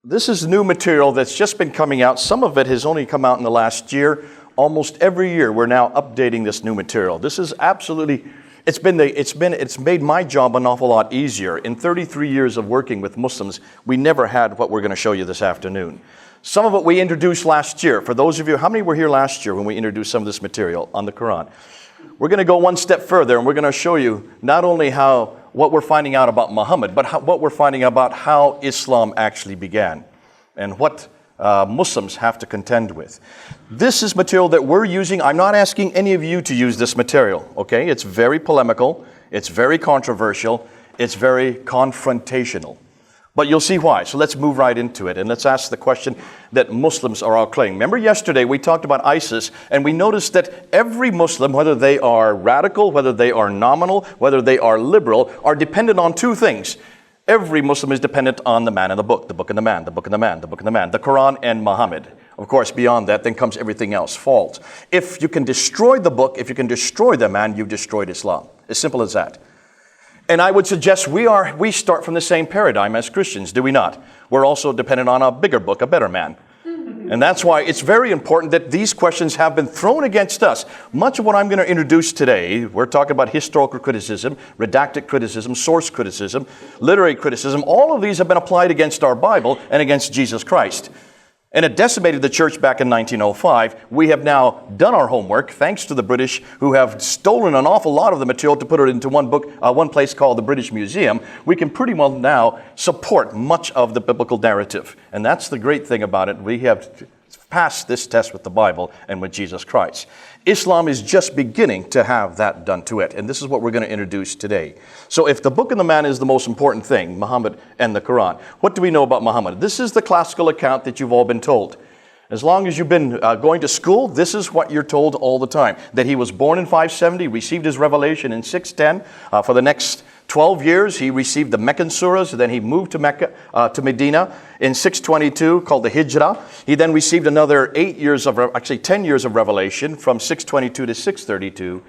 This is new material that's just been coming out. Some of it has only come out in the last year. Almost every year, we're now updating this new material. This is absolutely, it's made my job an awful lot easier. In 33 years of working with Muslims, we never had what we're going to show you this afternoon. Some of it we introduced last year. For those of you, how many were here last year when we introduced some of this material on the Quran? We're going to go one step further, and we're going to show you not only what we're finding out about Muhammad, but what we're finding about how Islam actually began and what Muslims have to contend with. This is material that we're using. I'm not asking any of you to use this material, okay? It's very polemical, it's very controversial, it's very confrontational. But you'll see why. So let's move right into it, and let's ask the question that Muslims are all claiming. Remember yesterday we talked about ISIS, and we noticed that every Muslim, whether they are radical, whether they are nominal, whether they are liberal, are dependent on two things. Every Muslim is dependent on the man in the book and the man, the book and the man, the book and the man, the Quran and Muhammad. Of course, beyond that, then comes everything else, false. If you can destroy the book, if you can destroy the man, you've destroyed Islam. As simple as that. And I would suggest we start from the same paradigm as Christians, do we not? We're also dependent on a bigger book, a better man. And that's why it's very important that these questions have been thrown against us. Much of what I'm going to introduce today, we're talking about historical criticism, redacted criticism, source criticism, literary criticism. All of these have been applied against our Bible and against Jesus Christ. And it decimated the church back in 1905. We have now done our homework, thanks to the British, who have stolen an awful lot of the material to put it into one place called the British Museum. We can pretty well now support much of the biblical narrative. And that's the great thing about it. We have passed this test with the Bible and with Jesus Christ. Islam is just beginning to have that done to it. And this is what we're going to introduce today. So if the book and the man is the most important thing, Muhammad and the Quran, what do we know about Muhammad? This is the classical account that you've all been told. As long as you've been going to school, this is what you're told all the time. That he was born in 570, received his revelation in 610. For the next 12 years, he received the Meccan Suras. Then he moved to Medina in 622, called the Hijrah. He then received another 10 years of revelation from 622 to 632.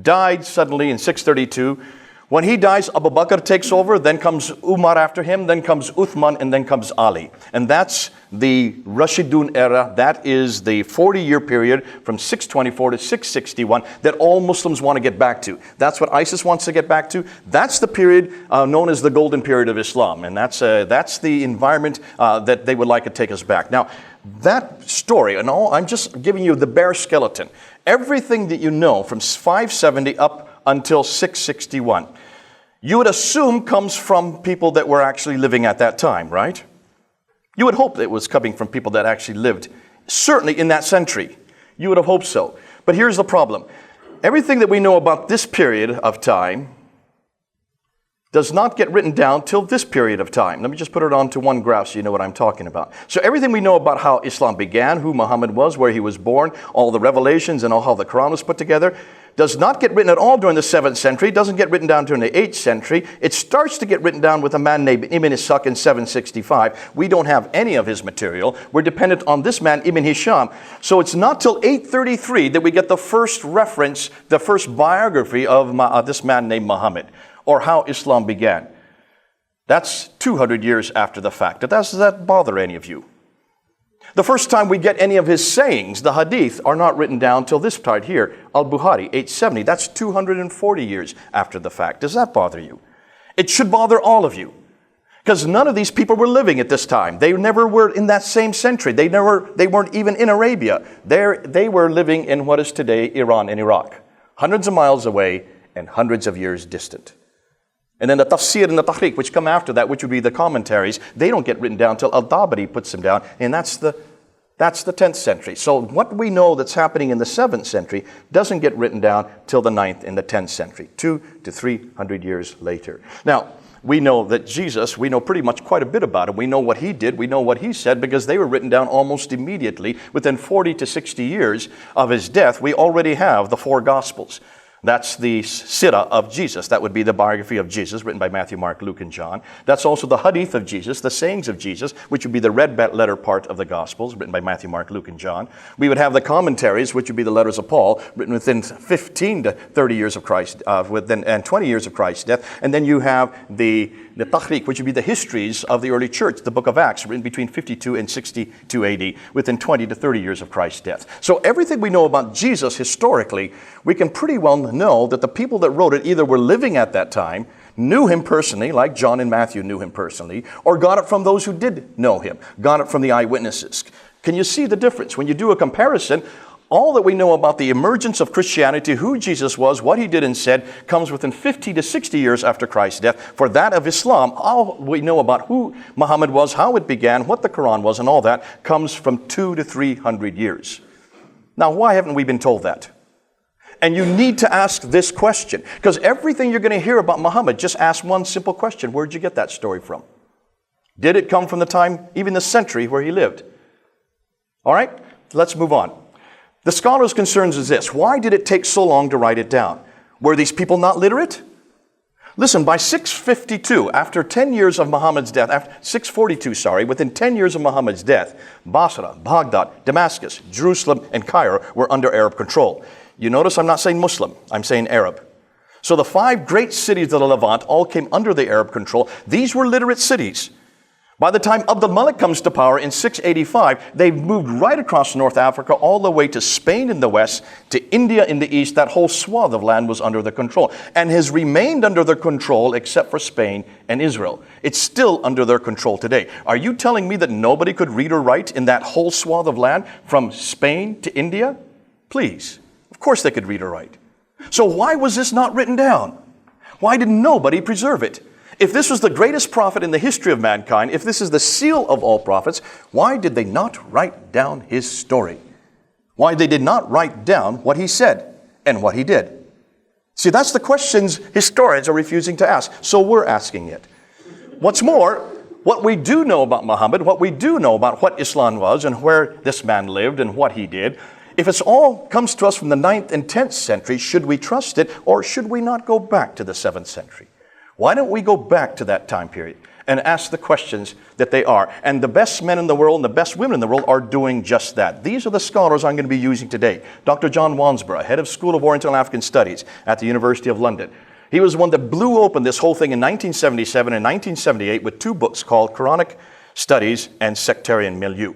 Died suddenly in 632. When he dies, Abu Bakr takes over, then comes Umar after him, then comes Uthman, and then comes Ali. And that's the Rashidun era. That is the 40-year period from 624 to 661 that all Muslims want to get back to. That's what ISIS wants to get back to. That's the period known as the golden period of Islam. And that's the environment that they would like to take us back. Now, that story, and all, I'm just giving you the bare skeleton. Everything that you know from 570 up until 661, you would assume comes from people that were actually living at that time, right? You would hope that it was coming from people that actually lived, certainly in that century. You would have hoped so. But here's the problem. Everything that we know about this period of time does not get written down till this period of time. Let me just put it onto one graph so you know what I'm talking about. So everything we know about how Islam began, who Muhammad was, where he was born, all the revelations and all how the Quran was put together, does not get written at all during the 7th century, doesn't get written down during the 8th century. It starts to get written down with a man named Ibn Ishaq in 765. We don't have any of his material. We're dependent on this man, Ibn Hisham. So it's not till 833 that we get the first reference, the first biography of this man named Muhammad, or how Islam began. That's 200 years after the fact. Does that bother any of you? The first time we get any of his sayings, the hadith, are not written down till this part here, Al-Bukhari, 870. That's 240 years after the fact. Does that bother you? It should bother all of you. Because none of these people were living at this time. They never were in that same century. They weren't even in Arabia. They were living in what is today Iran and Iraq. Hundreds of miles away and hundreds of years distant. And then the tafsir and the tahriq, which come after that, which would be the commentaries, they don't get written down till Al-Tabari puts them down, and that's the 10th century. So what we know that's happening in the 7th century doesn't get written down till the 9th and the 10th century, 200 to 300 years later. Now, we know that Jesus, we know pretty much quite a bit about him. We know what he did, we know what he said, because they were written down almost immediately. Within 40 to 60 years of his death, we already have the 4 Gospels. That's the Sirah of Jesus. That would be the biography of Jesus, written by Matthew, Mark, Luke, and John. That's also the Hadith of Jesus, the sayings of Jesus, which would be the red letter part of the Gospels, written by Matthew, Mark, Luke, and John. We would have the commentaries, which would be the letters of Paul, written within 15 to 30 years of Christ, and 20 years of Christ's death. And then you have the Tahriq, which would be the histories of the early church, the book of Acts, written between 52 and 62 AD, within 20 to 30 years of Christ's death. So everything we know about Jesus historically, we can pretty well know that the people that wrote it either were living at that time, knew him personally, like John and Matthew knew him personally, or got it from those who did know him, got it from the eyewitnesses. Can you see the difference? When you do a comparison, all that we know about the emergence of Christianity, who Jesus was, what he did and said, comes within 50 to 60 years after Christ's death. For that of Islam, all we know about who Muhammad was, how it began, what the Quran was, and all that comes from 200 to 300 years. Now, why haven't we been told that? And you need to ask this question, because everything you're going to hear about Muhammad, just ask one simple question. Where'd you get that story from? Did it come from the time, even the century where he lived? All right, let's move on. The scholar's concerns is this: why did it take so long to write it down? Were these people not literate? Listen, by 652, after 10 years of Muhammad's death, within 10 years of Muhammad's death, Basra, Baghdad, Damascus, Jerusalem, and Cairo were under Arab control. You notice I'm not saying Muslim, I'm saying Arab. So the 5 great cities of the Levant all came under the Arab control. These were literate cities. By the time Abd al-Malik comes to power in 685, they've moved right across North Africa, all the way to Spain in the west, to India in the east. That whole swath of land was under their control, and has remained under their control except for Spain and Israel. It's still under their control today. Are you telling me that nobody could read or write in that whole swath of land from Spain to India? Please. Of course they could read or write. So why was this not written down? Why did nobody preserve it? If this was the greatest prophet in the history of mankind, if this is the seal of all prophets, why did they not write down his story? Why they did not write down what he said and what he did? See, that's the questions historians are refusing to ask, so we're asking it. What's more, what we do know about Muhammad, what we do know about what Islam was and where this man lived and what he did, if it's all comes to us from the 9th and 10th century, should we trust it, or should we not go back to the 7th century? Why don't we go back to that time period and ask the questions that they are? And the best men in the world and the best women in the world are doing just that. These are the scholars I'm going to be using today. Dr. John Wansborough, head of School of Oriental and African Studies at the University of London. He was the one that blew open this whole thing in 1977 and 1978 with 2 books called Quranic Studies and Sectarian Milieu.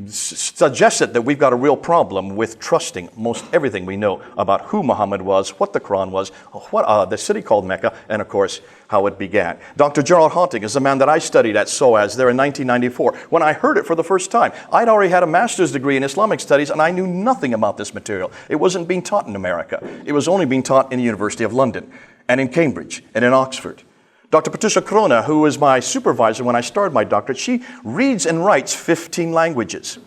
Suggested that we've got a real problem with trusting most everything we know about who Muhammad was, what the Quran was, what the city called Mecca, and of course, how it began. Dr. Gerald Haunting is the man that I studied at SOAS there in 1994. When I heard it for the first time, I'd already had a master's degree in Islamic studies and I knew nothing about this material. It wasn't being taught in America. It was only being taught in the University of London and in Cambridge and in Oxford. Dr. Patricia Corona, who was my supervisor when I started my doctorate, she reads and writes 15 languages,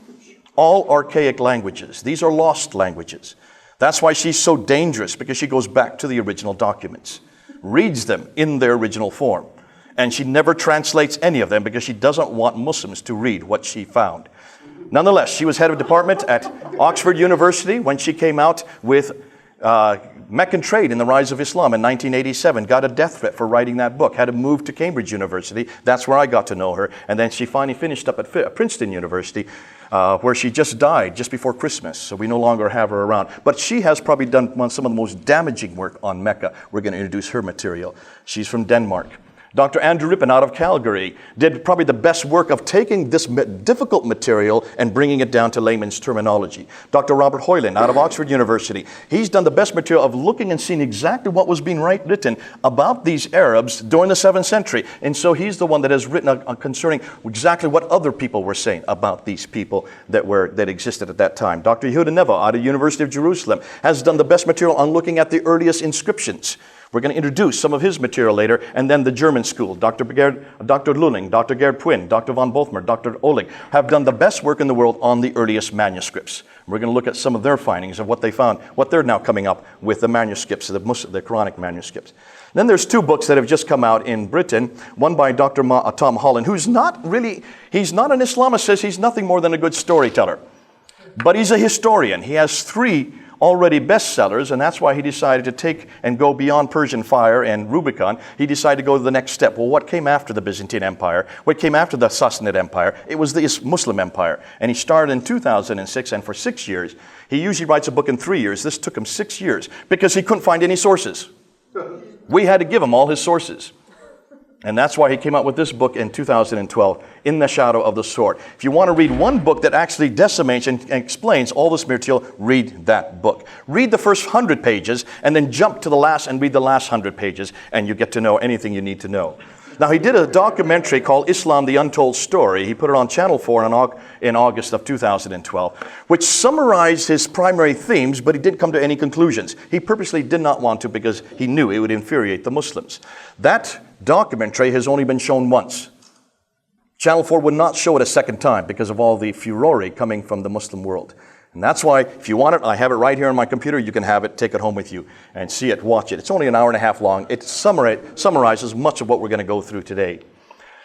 all archaic languages. These are lost languages. That's why she's so dangerous, because she goes back to the original documents, reads them in their original form, and she never translates any of them because she doesn't want Muslims to read what she found. Nonetheless, she was head of department at Oxford University when she came out with Meccan Trade in the Rise of Islam in 1987, got a death threat for writing that book, had to move to Cambridge University. That's where I got to know her. And then she finally finished up at Princeton University, where she just died just before Christmas. So we no longer have her around. But she has probably done some of the most damaging work on Mecca. We're going to introduce her material. She's from Denmark. Dr. Andrew Rippon out of Calgary did probably the best work of taking this difficult material and bringing it down to layman's terminology. Dr. Robert Hoyland out of Oxford University, he's done the best material of looking and seeing exactly what was being written about these Arabs during the 7th century. And so he's the one that has written concerning exactly what other people were saying about these people that existed at that time. Dr. Yehuda Neva out of University of Jerusalem has done the best material on looking at the earliest inscriptions. We're going to introduce some of his material later, and then the German school, Dr. Lulling, Dr. Gerd Puyn, Dr. von Bothmer, Dr. Oling, have done the best work in the world on the earliest manuscripts. We're going to look at some of their findings of what they found, what they're now coming up with the manuscripts, the Quranic manuscripts. Then there's 2 books that have just come out in Britain, one by Dr. Tom Holland, who's not really, he's not an Islamist, he's nothing more than a good storyteller. But he's a historian. He has 3 already bestsellers, and that's why he decided to take and go beyond Persian fire and Rubicon. He decided to go to the next step. Well, what came after the Byzantine Empire? What came after the Sassanid Empire? It was the Muslim Empire. And he started in 2006, and for 6 years, he usually writes a book in 3 years. This took him 6 years because he couldn't find any sources. We had to give him all his sources. And that's why he came out with this book in 2012, In the Shadow of the Sword. If you want to read one book that actually decimates and explains all this material, read that book. Read the first 100 pages and then jump to the last and read the last 100 pages, and you get to know anything you need to know. Now, he did a documentary called Islam, the Untold Story. He put it on Channel 4 in August of 2012, which summarized his primary themes, but he didn't come to any conclusions. He purposely did not want to because he knew it would infuriate the Muslims. That documentary has only been shown once. Channel 4 would not show it a second time because of all the furore coming from the Muslim world. And that's why, if you want it, I have it right here on my computer. You can have it, take it home with you, and see it, watch it. It's only an hour and a half long. It summarizes much of what we're going to go through today.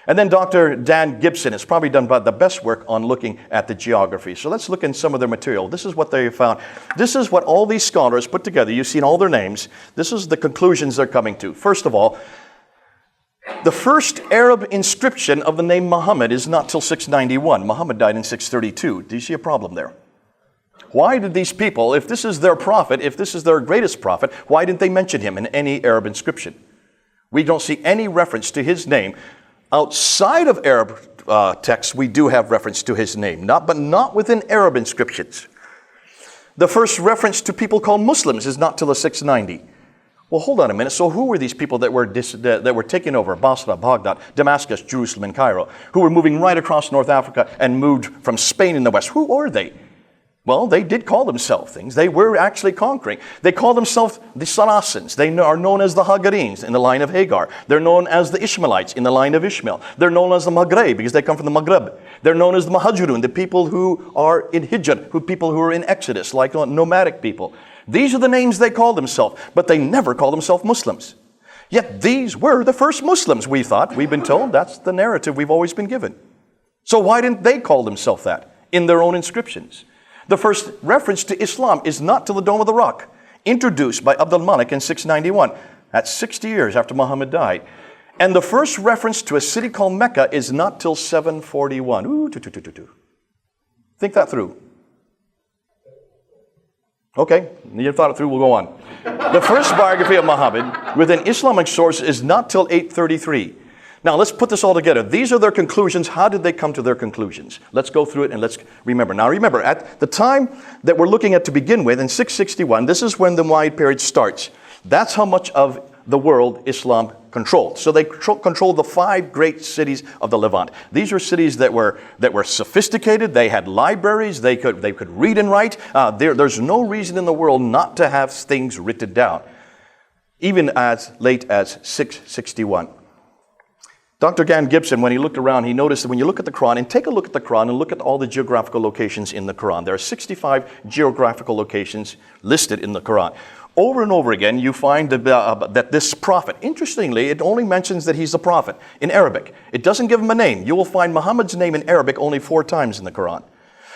And then Dr. Dan Gibson has probably done the best work on looking at the geography. So let's look in some of their material. This is what they found. This is what all these scholars put together. You've seen all their names. This is the conclusions they're coming to. First of all, the first Arab inscription of the name Muhammad is not till 691. Muhammad died in 632. Do you see a problem there? Why did these people, if this is their prophet, if this is their greatest prophet, why didn't they mention him in any Arab inscription? We don't see any reference to his name. Outside of Arab texts, we do have reference to his name, but not within Arab inscriptions. The first reference to people called Muslims is not till the 690. Well, hold on a minute. So who were these people that were taking over Basra, Baghdad, Damascus, Jerusalem, and Cairo, who were moving right across North Africa and moved from Spain in the west? Who are they? Well, they did call themselves things. They were actually conquering. They call themselves the Saracens. They are known as the Hagarines in the line of Hagar. They're known as the Ishmaelites in the line of Ishmael. They're known as the Maghreb because they come from the Maghreb. They're known as the Muhajirun, the people who are in Hijr, people who are in Exodus, like nomadic people. These are the names they call themselves, but they never call themselves Muslims. Yet these were the first Muslims, we thought. We've been told that's the narrative we've always been given. So why didn't they call themselves that in their own inscriptions? The first reference to Islam is not till the Dome of the Rock, introduced by Abd al-Malik in 691. That's 60 years after Muhammad died. And the first reference to a city called Mecca is not till 741. Think that through. Okay, you thought it through, we'll go on. The first biography of Muhammad with an Islamic source is not till 833. Now, let's put this all together. These are their conclusions. How did they come to their conclusions? Let's go through it and let's remember. Now, remember, at the time that we're looking at to begin with, in 661, this is when the Umayyad period starts. That's how much of the world Islam controlled. So they controlled the 5 great cities of the Levant. These were cities that were sophisticated. They had libraries. They could read and write. There's no reason in the world not to have things written down, even as late as 661. Dr. Dan Gibson, when he looked around, he noticed that when you look at the Quran, and take a look at the Quran and look at all the geographical locations in the Quran. There are 65 geographical locations listed in the Quran. Over and over again, you find that this prophet, interestingly, it only mentions that he's a prophet in Arabic. It doesn't give him a name. You will find Muhammad's name in Arabic only 4 times in the Quran.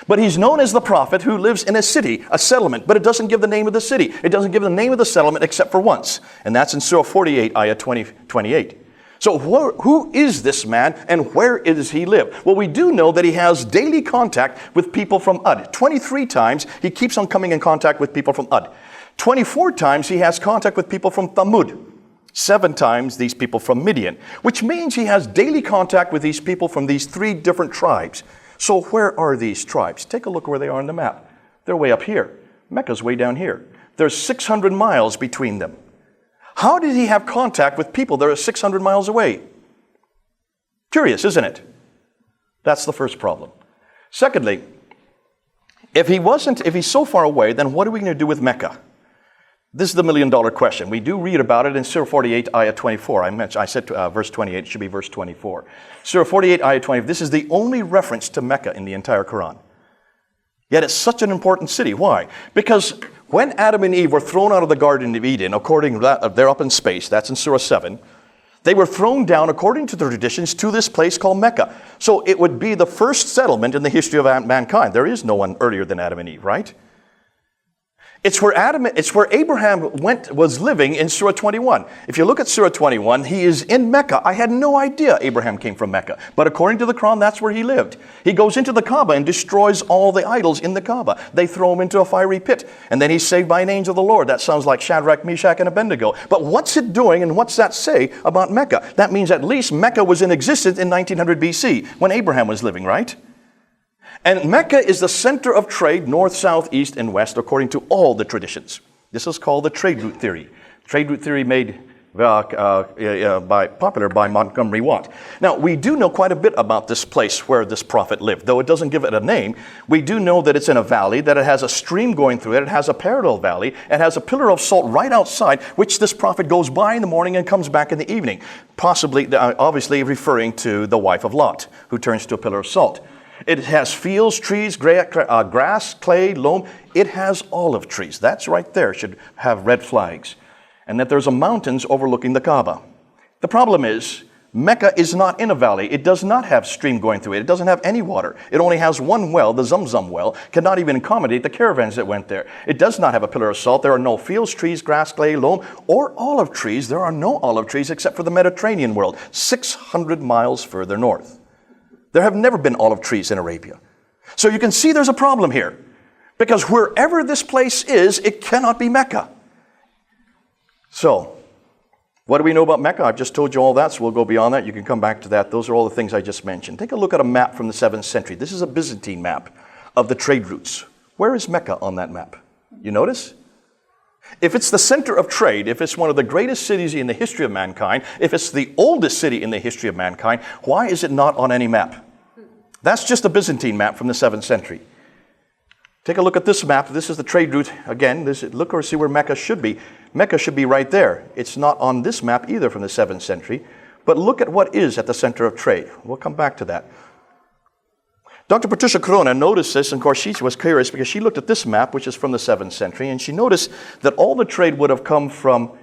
But he's known as the prophet who lives in a city, a settlement, but it doesn't give the name of the city. It doesn't give the name of the settlement except for once, and that's in Surah 48, ayah 28. So who is this man and where does he live? Well, we do know that he has daily contact with people from Ud. 23 times he keeps on coming in contact with people from Ud. 24 times he has contact with people from Thamud. 7 times these people from Midian, which means he has daily contact with these people from these 3 different tribes. So where are these tribes? Take a look where they are on the map. They're way up here. Mecca's way down here. There's 600 miles between them. How did he have contact with people that are 600 miles away? Curious, isn't it? That's the first problem. Secondly, if he's so far away, then what are we going to do with Mecca? This is the million-dollar question. We do read about it in Surah 48, ayah 24. I said verse 28. It should be verse 24. Surah 48, ayah 20. This is the only reference to Mecca in the entire Quran. Yet it's such an important city. Why? Because when Adam and Eve were thrown out of the Garden of Eden, according to that, they're up in space, that's in Surah 7, they were thrown down, according to the traditions, to this place called Mecca. So it would be the first settlement in the history of mankind. There is no one earlier than Adam and Eve, right? It's where Abraham was living in Surah 21. If you look at Surah 21, he is in Mecca. I had no idea Abraham came from Mecca. But according to the Quran, that's where he lived. He goes into the Kaaba and destroys all the idols in the Kaaba. They throw him into a fiery pit. And then he's saved by an angel of the Lord. That sounds like Shadrach, Meshach, and Abednego. But what's it doing and what's that say about Mecca? That means at least Mecca was in existence in 1900 BC when Abraham was living, right? And Mecca is the center of trade, north, south, east, and west, according to all the traditions. This is called the trade route theory. Trade route theory made popular by Montgomery Watt. Now, we do know quite a bit about this place where this prophet lived. Though it doesn't give it a name, we do know that it's in a valley, that it has a stream going through it, it has a parallel valley, it has a pillar of salt right outside, which this prophet goes by in the morning and comes back in the evening. Possibly, obviously referring to the wife of Lot, who turns to a pillar of salt. It has fields, trees, grass, clay, loam. It has olive trees. That's right there, should have red flags. And that there's a mountains overlooking the Kaaba. The problem is, Mecca is not in a valley. It does not have stream going through it. It doesn't have any water. It only has one well, the Zamzam well, cannot even accommodate the caravans that went there. It does not have a pillar of salt. There are no fields, trees, grass, clay, loam, or olive trees. There are no olive trees except for the Mediterranean world, 600 miles further north. There have never been olive trees in Arabia. So you can see there's a problem here. Because wherever this place is, it cannot be Mecca. So, what do we know about Mecca? I've just told you all that, so we'll go beyond that. You can come back to that. Those are all the things I just mentioned. Take a look at a map from the 7th century. This is a Byzantine map of the trade routes. Where is Mecca on that map? You notice? If it's the center of trade, if it's one of the greatest cities in the history of mankind, if it's the oldest city in the history of mankind, why is it not on any map? That's just a Byzantine map from the 7th century. Take a look at this map. This is the trade route. Again, look or see where Mecca should be. Mecca should be right there. It's not on this map either from the 7th century. But look at what is at the center of trade. We'll come back to that. Dr. Patricia Corona noticed this, and of course she was curious because she looked at this map, which is from the 7th century, and she noticed that all the trade would have come from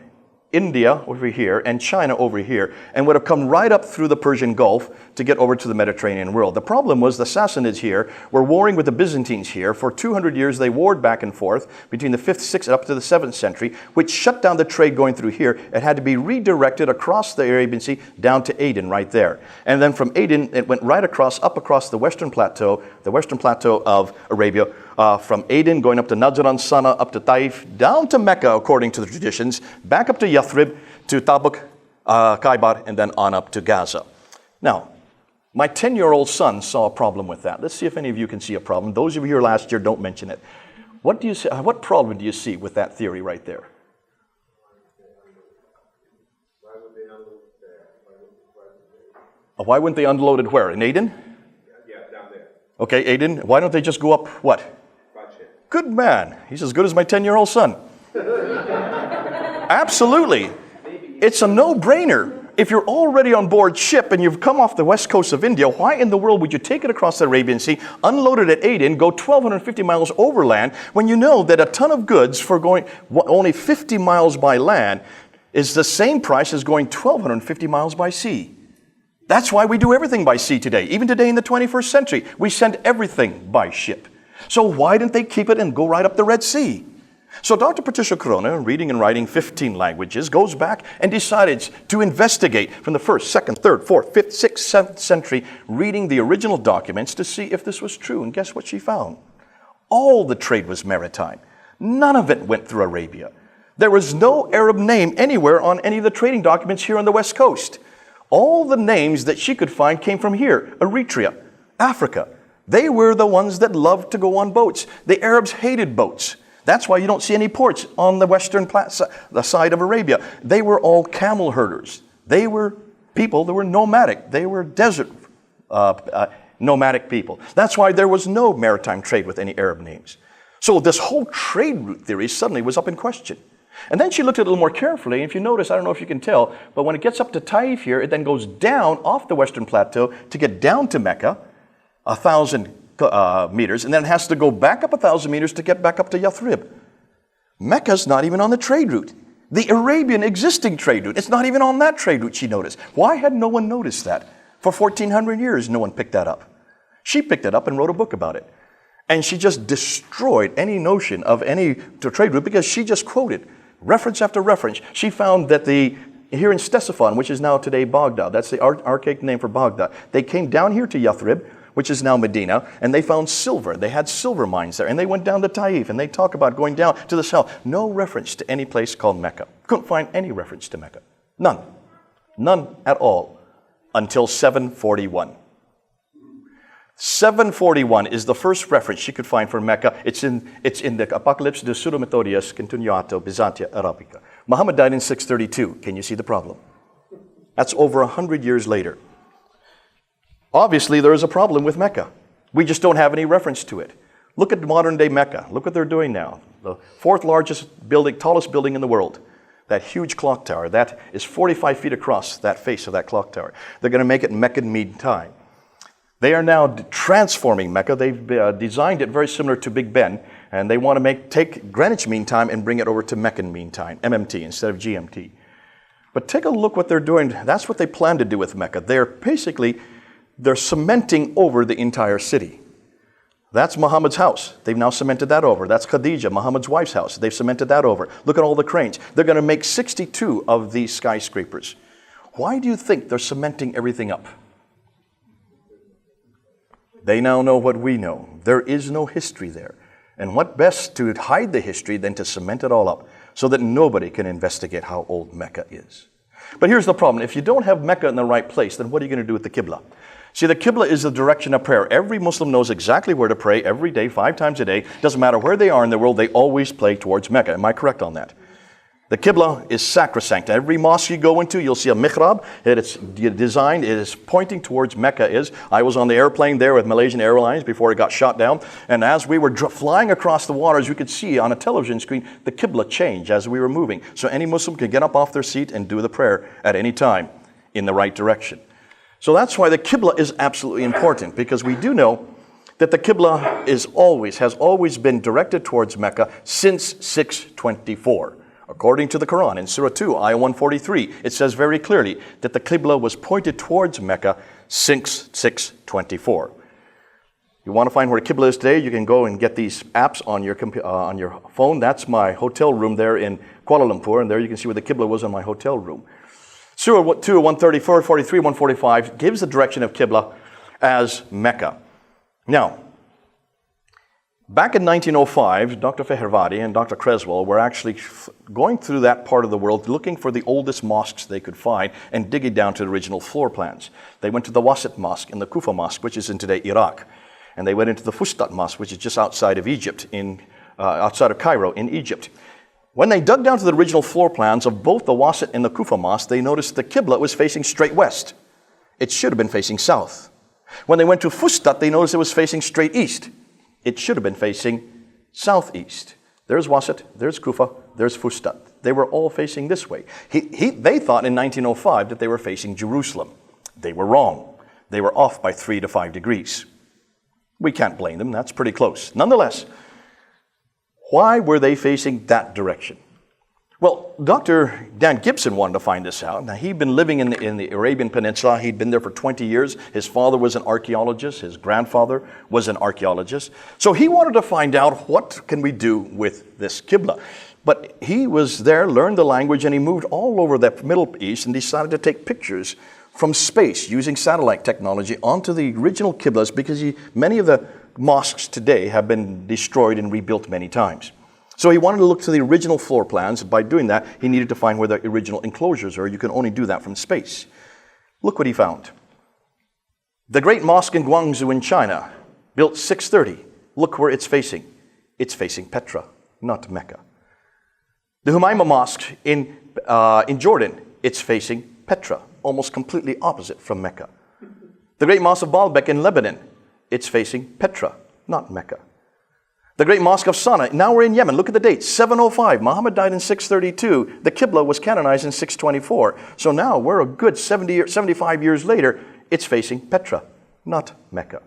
India over here and China over here, and would have come right up through the Persian Gulf to get over to the Mediterranean world. The problem was the Sassanids here were warring with the Byzantines here. For 200 years they warred back and forth between the 5th, 6th, up to the 7th century, which shut down the trade going through here. It had to be redirected across the Arabian Sea down to Aden right there. And then from Aden it went right across, up across the western plateau of Arabia, from Aden going up to Najran, Sana, up to Taif, down to Mecca according to the traditions, back up to Yathrib, to Tabuk, Khaybar, and then on up to Gaza. Now, my 10-year-old son saw a problem with that. Let's see if any of you can see a problem. Those of you here last year, don't mention it. What do you see, what problem do you see with that theory right there? Why wouldn't they unload it where? In Aden? Yeah, down there. Okay, Aden. Why don't they just go up what? Good man. He's as good as my 10-year-old son. Absolutely. It's a no-brainer. If you're already on board ship and you've come off the west coast of India, why in the world would you take it across the Arabian Sea, unload it at Aden, go 1,250 miles overland, when you know that a ton of goods for going only 50 miles by land is the same price as going 1,250 miles by sea? That's why we do everything by sea today. Even today in the 21st century, we send everything by ship. So why didn't they keep it and go right up the Red Sea? So Dr. Patricia Corona, reading and writing 15 languages, goes back and decides to investigate from the 1st, 2nd, 3rd, 4th, 5th, 6th, 7th century, reading the original documents to see if this was true. And guess what she found? All the trade was maritime. None of it went through Arabia. There was no Arab name anywhere on any of the trading documents here on the West Coast. All the names that she could find came from here, Eritrea, Africa. They were the ones that loved to go on boats. The Arabs hated boats. That's why you don't see any ports on the western the side of Arabia. They were all camel herders. They were people that were nomadic. They were desert nomadic people. That's why there was no maritime trade with any Arab names. So this whole trade route theory suddenly was up in question. And then she looked at it a little more carefully. And if you notice, I don't know if you can tell, but when it gets up to Taif here, it then goes down off the western plateau to get down to Mecca, 1,000 meters, and then it has to go back up 1,000 meters to get back up to Yathrib. Mecca's not even on the trade route. The Arabian existing trade route, it's not even on that trade route, she noticed. Why had no one noticed that? For 1,400 years, no one picked that up. She picked it up and wrote a book about it. And she just destroyed any notion of any trade route because she just quoted reference after reference. She found that here in Ctesiphon, which is now today Baghdad, that's the archaic name for Baghdad, they came down here to Yathrib, which is now Medina, and they found silver. They had silver mines there, and they went down to Taif, and they talk about going down to the south. No reference to any place called Mecca. Couldn't find any reference to Mecca. None. None at all until 741. 741 is the first reference she could find for Mecca. It's in the Apocalypse de Pseudo-Methodius Continuato Byzantia Arabica. Muhammad died in 632. Can you see the problem? That's over 100 years later. Obviously, there is a problem with Mecca. We just don't have any reference to it. Look at modern day Mecca. Look what they're doing now. The fourth largest building, tallest building in the world. That huge clock tower, that is 45 feet across, that face of that clock tower. They're going to make it Meccan Mean Time. They are now transforming Mecca. They've designed it very similar to Big Ben, and they want to take Greenwich Mean Time and bring it over to Meccan Mean Time, MMT, instead of GMT. But take a look what they're doing. That's what they plan to do with Mecca. They're cementing over the entire city. That's Muhammad's house. They've now cemented that over. That's Khadija, Muhammad's wife's house. They've cemented that over. Look at all the cranes. They're going to make 62 of these skyscrapers. Why do you think they're cementing everything up? They now know what we know. There is no history there. And what best to hide the history than to cement it all up so that nobody can investigate how old Mecca is. But here's the problem. If you don't have Mecca in the right place, then what are you going to do with the Qibla? See, the Qibla is the direction of prayer. Every Muslim knows exactly where to pray every day, 5 times a day. Doesn't matter where they are in the world, they always pray towards Mecca. Am I correct on that? The Qibla is sacrosanct. Every mosque you go into, you'll see a mihrab. It's designed, it is pointing towards Mecca. I was on the airplane there with Malaysian Airlines before it got shot down. And as we were flying across the waters, you could see on a television screen the Qibla change as we were moving. So any Muslim could get up off their seat and do the prayer at any time in the right direction. So that's why the Qibla is absolutely important, because we do know that the Qibla has always been directed towards Mecca since 624. According to the Quran, in Surah 2, Ayah 143, it says very clearly that the Qibla was pointed towards Mecca since 624. You want to find where Qibla is today, you can go and get these apps on your phone. That's my hotel room there in Kuala Lumpur, and there you can see where the Qibla was on my hotel room. Surah 2, 134, 43, 145 gives the direction of Qibla as Mecca. Now, back in 1905, Dr. Fehervadi and Dr. Creswell were actually going through that part of the world looking for the oldest mosques they could find and digging down to the original floor plans. They went to the Wasit Mosque and the Kufa Mosque, which is in today Iraq. And they went into the Fustat Mosque, which is just outside of Egypt, outside of Cairo in Egypt. When they dug down to the original floor plans of both the Wasit and the Kufa Mosque, they noticed the Qibla was facing straight west. It should have been facing south. When they went to Fustat, they noticed it was facing straight east. It should have been facing southeast. There's Wasit, there's Kufa, there's Fustat. They were all facing this way. They thought in 1905 that they were facing Jerusalem. They were wrong. They were off by 3 to 5 degrees. We can't blame them. That's pretty close. Nonetheless, why were they facing that direction? Well, Dr. Dan Gibson wanted to find this out. Now, he'd been living in the Arabian Peninsula. He'd been there for 20 years. His father was an archaeologist. His grandfather was an archaeologist. So he wanted to find out, what can we do with this Qibla? But he was there, learned the language, and he moved all over the Middle East and decided to take pictures from space using satellite technology onto the original Qiblas, because many of the mosques today have been destroyed and rebuilt many times. So he wanted to look to the original floor plans. By doing that, he needed to find where the original enclosures are. You can only do that from space. Look what he found. The Great Mosque in Guangzhou in China, built 630. Look where it's facing. It's facing Petra, not Mecca. The Humayma Mosque in Jordan, it's facing Petra, almost completely opposite from Mecca. The Great Mosque of Baalbek in Lebanon, it's facing Petra, not Mecca. The Great Mosque of Sana'a, now we're in Yemen. Look at the date, 705. Muhammad died in 632. The Qibla was canonized in 624. So now we're a good 75 years later. It's facing Petra, not Mecca.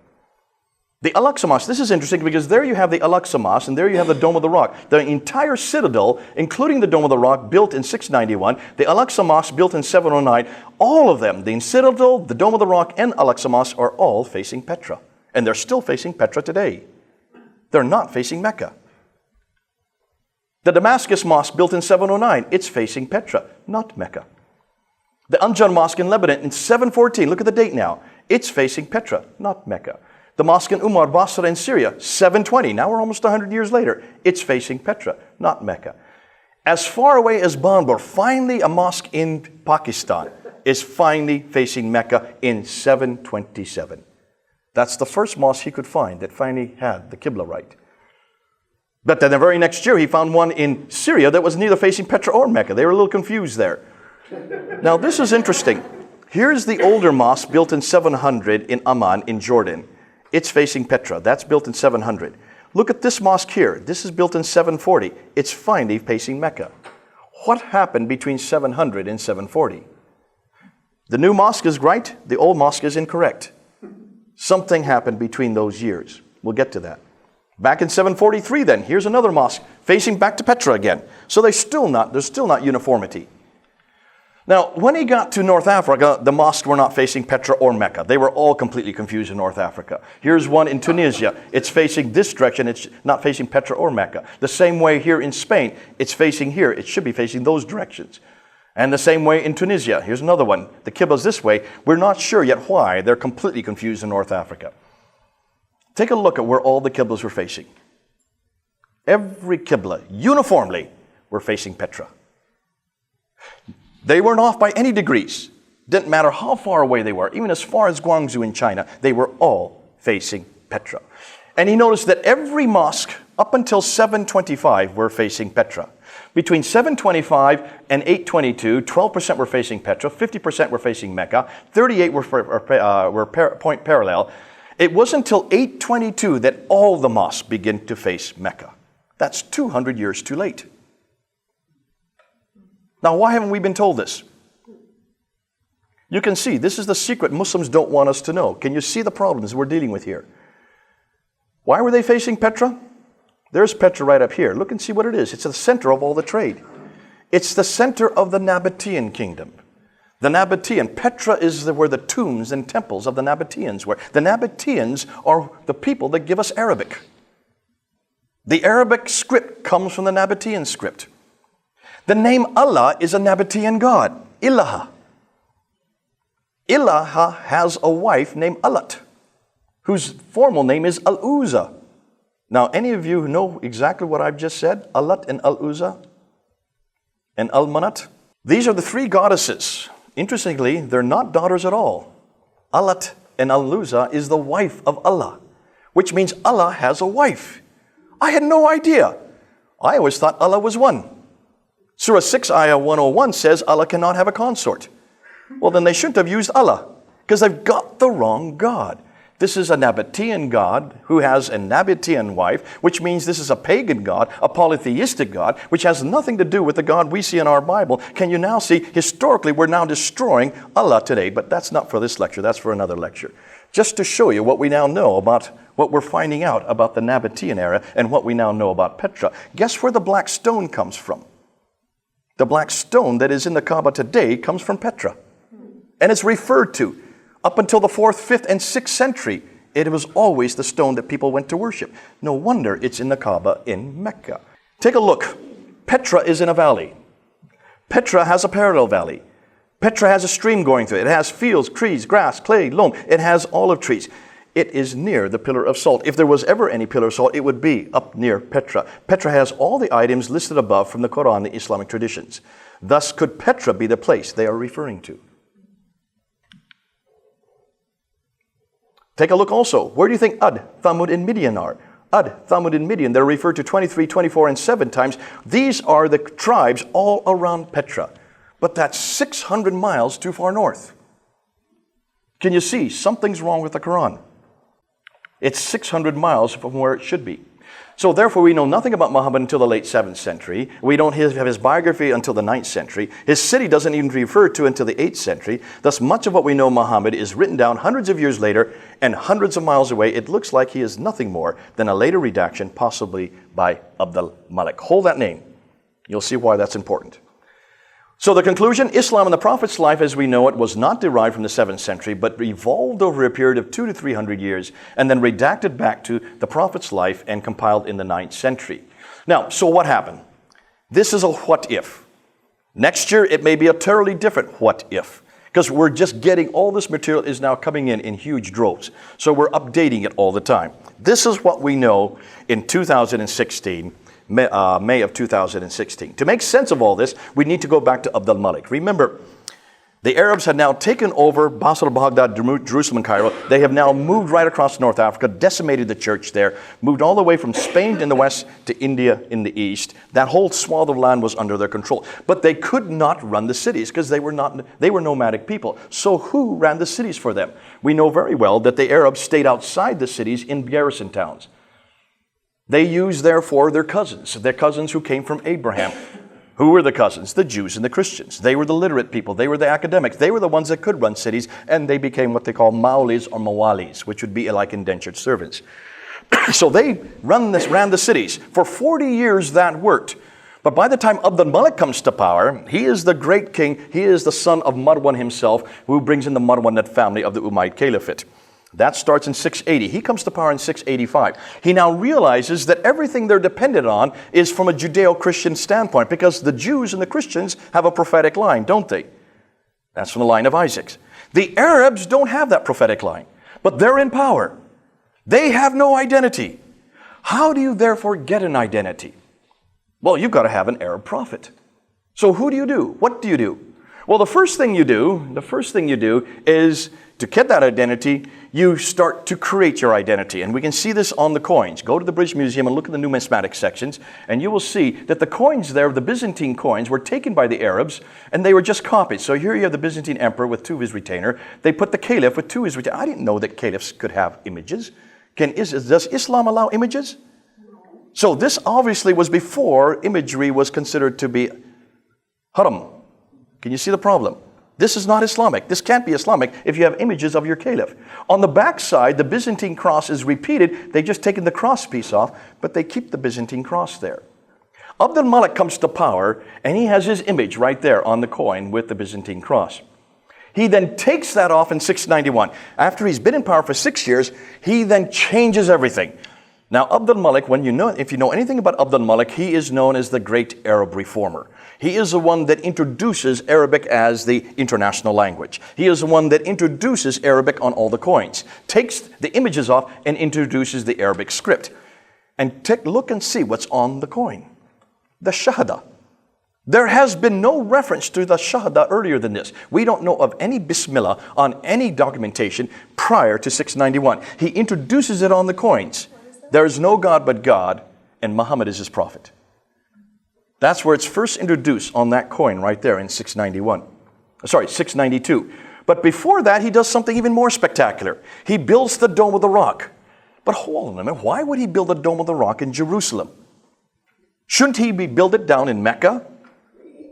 The Al-Aqsa Mosque, this is interesting because there you have the Al-Aqsa Mosque and there you have the Dome of the Rock. The entire citadel, including the Dome of the Rock, built in 691. The Al-Aqsa Mosque built in 709. All of them, the citadel, the Dome of the Rock, and Al-Aqsa Mosque are all facing Petra. And they're still facing Petra today. They're not facing Mecca. The Damascus Mosque built in 709, it's facing Petra, not Mecca. The Anjar Mosque in Lebanon in 714, look at the date now, it's facing Petra, not Mecca. The mosque in Umar Basra in Syria, 720, now we're almost 100 years later, it's facing Petra, not Mecca. As far away as Bangalore, finally a mosque in Pakistan is finally facing Mecca in 727. That's the first mosque he could find that finally had the Qibla right. But then the very next year, he found one in Syria that was neither facing Petra or Mecca. They were a little confused there. Now, this is interesting. Here's the older mosque built in 700 in Amman in Jordan. It's facing Petra. That's built in 700. Look at this mosque here. This is built in 740. It's finally facing Mecca. What happened between 700 and 740? The new mosque is right. The old mosque is incorrect. Something happened between those years. We'll get to that. Back in 743 then, here's another mosque facing back to Petra again. So there's still not uniformity. Now, when he got to North Africa, the mosques were not facing Petra or Mecca. They were all completely confused in North Africa. Here's one in Tunisia. It's facing this direction. It's not facing Petra or Mecca. The same way here in Spain, it's facing here. It should be facing those directions. And the same way in Tunisia. Here's another one. The Qibla's this way. We're not sure yet why. They're completely confused in North Africa. Take a look at where all the Qiblas were facing. Every Qibla, uniformly, were facing Petra. They weren't off by any degrees. Didn't matter how far away they were. Even as far as Guangzhou in China, they were all facing Petra. And he noticed that every mosque up until 725 were facing Petra. Between 725 and 822, 12% were facing Petra, 50% were facing Mecca, 38 were point parallel. It wasn't until 822 that all the mosques began to face Mecca. That's 200 years too late. Now, why haven't we been told this? You can see, this is the secret Muslims don't want us to know. Can you see the problems we're dealing with here? Why were they facing Petra? There's Petra right up here. Look and see what it is. It's the center of all the trade. It's the center of the Nabatean kingdom. The Nabatean, Petra is where the tombs and temples of the Nabateans were. The Nabateans are the people that give us Arabic. The Arabic script comes from the Nabatean script. The name Allah is a Nabatean god, Ilaha. Ilaha has a wife named Alat, whose formal name is Al-Uzza. Now, any of you who know exactly what I've just said? Alat and Al-Uzza and Al-Manat? These are the three goddesses. Interestingly, they're not daughters at all. Alat and Al-Uzza is the wife of Allah, which means Allah has a wife. I had no idea. I always thought Allah was one. Surah 6, Ayah 101 says Allah cannot have a consort. Well, then they shouldn't have used Allah, because they've got the wrong God. This is a Nabatean God who has a Nabatean wife, which means this is a pagan God, a polytheistic God, which has nothing to do with the God we see in our Bible. Can you now see, historically, we're now destroying Allah today, but that's not for this lecture, that's for another lecture. Just to show you what we now know about what we're finding out about the Nabatean era and what we now know about Petra. Guess where the black stone comes from? The black stone that is in the Kaaba today comes from Petra. And it's referred to. Up until the 4th, 5th, and 6th century, it was always the stone that people went to worship. No wonder it's in the Kaaba in Mecca. Take a look. Petra is in a valley. Petra has a parallel valley. Petra has a stream going through it. It has fields, trees, grass, clay, loam. It has olive trees. It is near the pillar of salt. If there was ever any pillar of salt, it would be up near Petra. Petra has all the items listed above from the Quran and the Islamic traditions. Thus, could Petra be the place they are referring to? Take a look also. Where do you think Ad, Thamud, and Midian are? Ad, Thamud, and Midian, they're referred to 23, 24, and 7 times. These are the tribes all around Petra. But that's 600 miles too far north. Can you see? Something's wrong with the Quran. It's 600 miles from where it should be. So therefore, we know nothing about Muhammad until the late 7th century. We don't have his biography until the 9th century. His city doesn't even refer to until the 8th century. Thus, much of what we know Muhammad is written down hundreds of years later and hundreds of miles away. It looks like he is nothing more than a later redaction, possibly by Abdul Malik. Hold that name. You'll see why that's important. So the conclusion, Islam and the Prophet's life as we know it was not derived from the 7th century, but evolved over a period of 200 to 300 years, and then redacted back to the Prophet's life and compiled in the 9th century. Now, so what happened? This is a what if. Next year, it may be a totally different what if, because we're just getting all this material is now coming in huge droves. So we're updating it all the time. This is what we know in 2016, May of 2016. To make sense of all this, we need to go back to Abd al-Malik. Remember, the Arabs had now taken over Basra, Baghdad, Jerusalem, and Cairo. They have now moved right across North Africa, decimated the church there, moved all the way from Spain in the west to India in the east. That whole swath of land was under their control. But they could not run the cities because they were nomadic people. So who ran the cities for them? We know very well that the Arabs stayed outside the cities in garrison towns. They used, therefore, their cousins who came from Abraham. Who were the cousins? The Jews and the Christians. They were the literate people. They were the academics. They were the ones that could run cities, and they became what they call maulis or mawalis, which would be like indentured servants. So they ran the cities. For 40 years that worked. But by the time Abd al-Malik comes to power, he is the great king. He is the son of Marwan himself, who brings in the Marwanid family of the Umayyad Caliphate. That starts in 680. He comes to power in 685. He now realizes that everything they're dependent on is from a Judeo-Christian standpoint, because the Jews and the Christians have a prophetic line, don't they? That's from the line of Isaac. The Arabs don't have that prophetic line, but they're in power. They have no identity. How do you therefore get an identity? Well, you've got to have an Arab prophet. So who do you do? What do you do? Well, the first thing you do is to get that identity, you start to create your identity. And we can see this on the coins. Go to the British Museum and look at the numismatic sections, and you will see that the coins there, the Byzantine coins, were taken by the Arabs, and they were just copied. So here you have the Byzantine emperor with 2 of his retainer. They put the caliph with 2 of his retainer. I didn't know that caliphs could have images. Does Islam allow images? So this obviously was before imagery was considered to be haram. Can you see the problem? This is not Islamic. This can't be Islamic if you have images of your caliph. On the back side, the Byzantine cross is repeated. They've just taken the cross piece off, but they keep the Byzantine cross there. Abd al-Malik comes to power, and he has his image right there on the coin with the Byzantine cross. He then takes that off in 691. After he's been in power for 6 years, he then changes everything. Now, Abd al-Malik, if you know anything about Abd al-Malik, he is known as the great Arab reformer. He is the one that introduces Arabic as the international language. He is the one that introduces Arabic on all the coins, takes the images off and introduces the Arabic script. And look and see what's on the coin. The Shahada. There has been no reference to the Shahada earlier than this. We don't know of any Bismillah on any documentation prior to 691. He introduces it on the coins. There is no God but God, and Muhammad is his prophet. That's where it's first introduced on that coin right there in 692. But before that, he does something even more spectacular. He builds the Dome of the Rock. But hold on a minute, why would he build the Dome of the Rock in Jerusalem? Shouldn't he build it down in Mecca?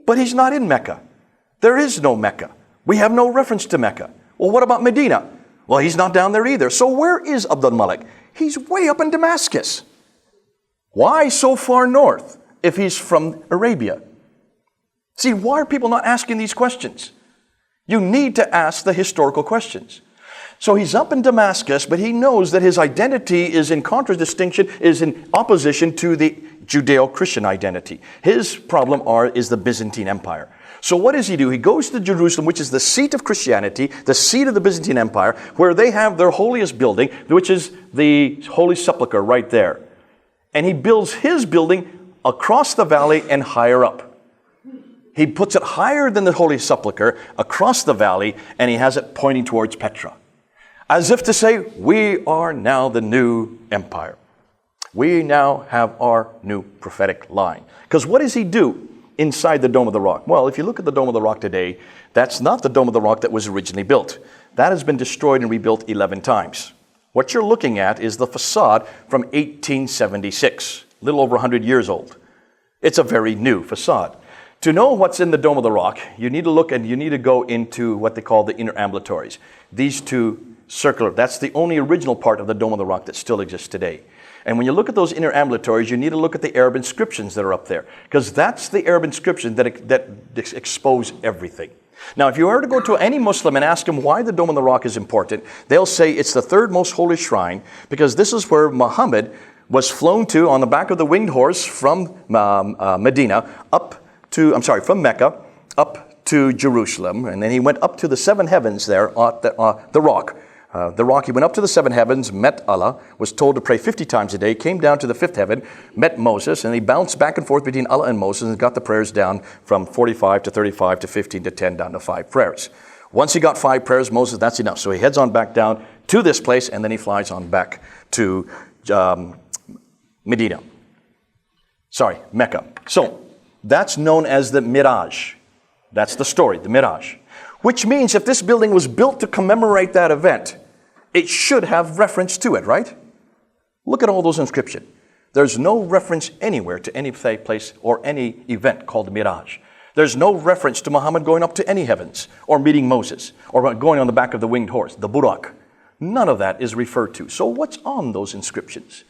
But he's not in Mecca. There is no Mecca. We have no reference to Mecca. Well, what about Medina? Well, he's not down there either. So where is Abd al-Malik? He's way up in Damascus. Why so far north if he's from Arabia? See, why are people not asking these questions? You need to ask the historical questions. So he's up in Damascus, but he knows that his identity is in contradistinction, is in opposition to the Judeo-Christian identity. His problem is the Byzantine Empire. So what does he do? He goes to Jerusalem, which is the seat of Christianity, the seat of the Byzantine Empire, where they have their holiest building, which is the Holy Sepulchre right there. And he builds his building across the valley and higher up. He puts it higher than the Holy Sepulchre, across the valley, and he has it pointing towards Petra. As if to say, we are now the new empire. We now have our new prophetic line. Because what does he do inside the Dome of the Rock? Well, if you look at the Dome of the Rock today, that's not the Dome of the Rock that was originally built. That has been destroyed and rebuilt 11 times. What you're looking at is the facade from 1876, a little over 100 years old. It's a very new facade. To know what's in the Dome of the Rock, you need to look and you need to go into what they call the inner ambulatories. These two circular, that's the only original part of the Dome of the Rock that still exists today. And when you look at those inner ambulatories, you need to look at the Arab inscriptions that are up there, because that's the Arab inscription that expose everything. Now, if you were to go to any Muslim and ask him why the Dome on the Rock is important, they'll say it's the third most holy shrine, because this is where Muhammad was flown to on the back of the winged horse from Medina from Mecca up to Jerusalem, and then he went up to the seven heavens there at the rock. He went up to the seven heavens, met Allah, was told to pray 50 times a day, came down to the fifth heaven, met Moses, and he bounced back and forth between Allah and Moses and got the prayers down from 45 to 35 to 15 to 10 down to 5 prayers. Once he got 5 prayers, Moses, that's enough. So he heads on back down to this place, and then he flies on back to Mecca. So that's known as the Miraj. That's the story, the Miraj. Which means if this building was built to commemorate that event, it should have reference to it, right? Look at all those inscriptions. There's no reference anywhere to any place or any event called the Miraj. There's no reference to Muhammad going up to any heavens or meeting Moses or going on the back of the winged horse, the Burak. None of that is referred to. So what's on those inscriptions?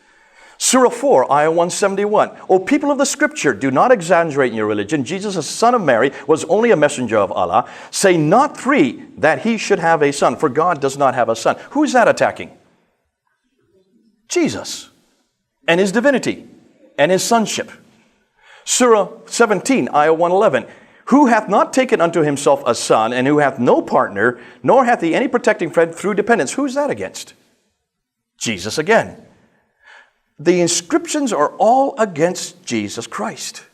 Surah 4, Ayah 171. O people of the scripture, do not exaggerate in your religion. Jesus, the son of Mary, was only a messenger of Allah. Say not 3 that he should have a son, for God does not have a son. Who is that attacking? Jesus and his divinity and his sonship. Surah 17, Ayah 111. Who hath not taken unto himself a son, and who hath no partner, nor hath he any protecting friend through dependence. Who's that against? Jesus again. The inscriptions are all against Jesus Christ.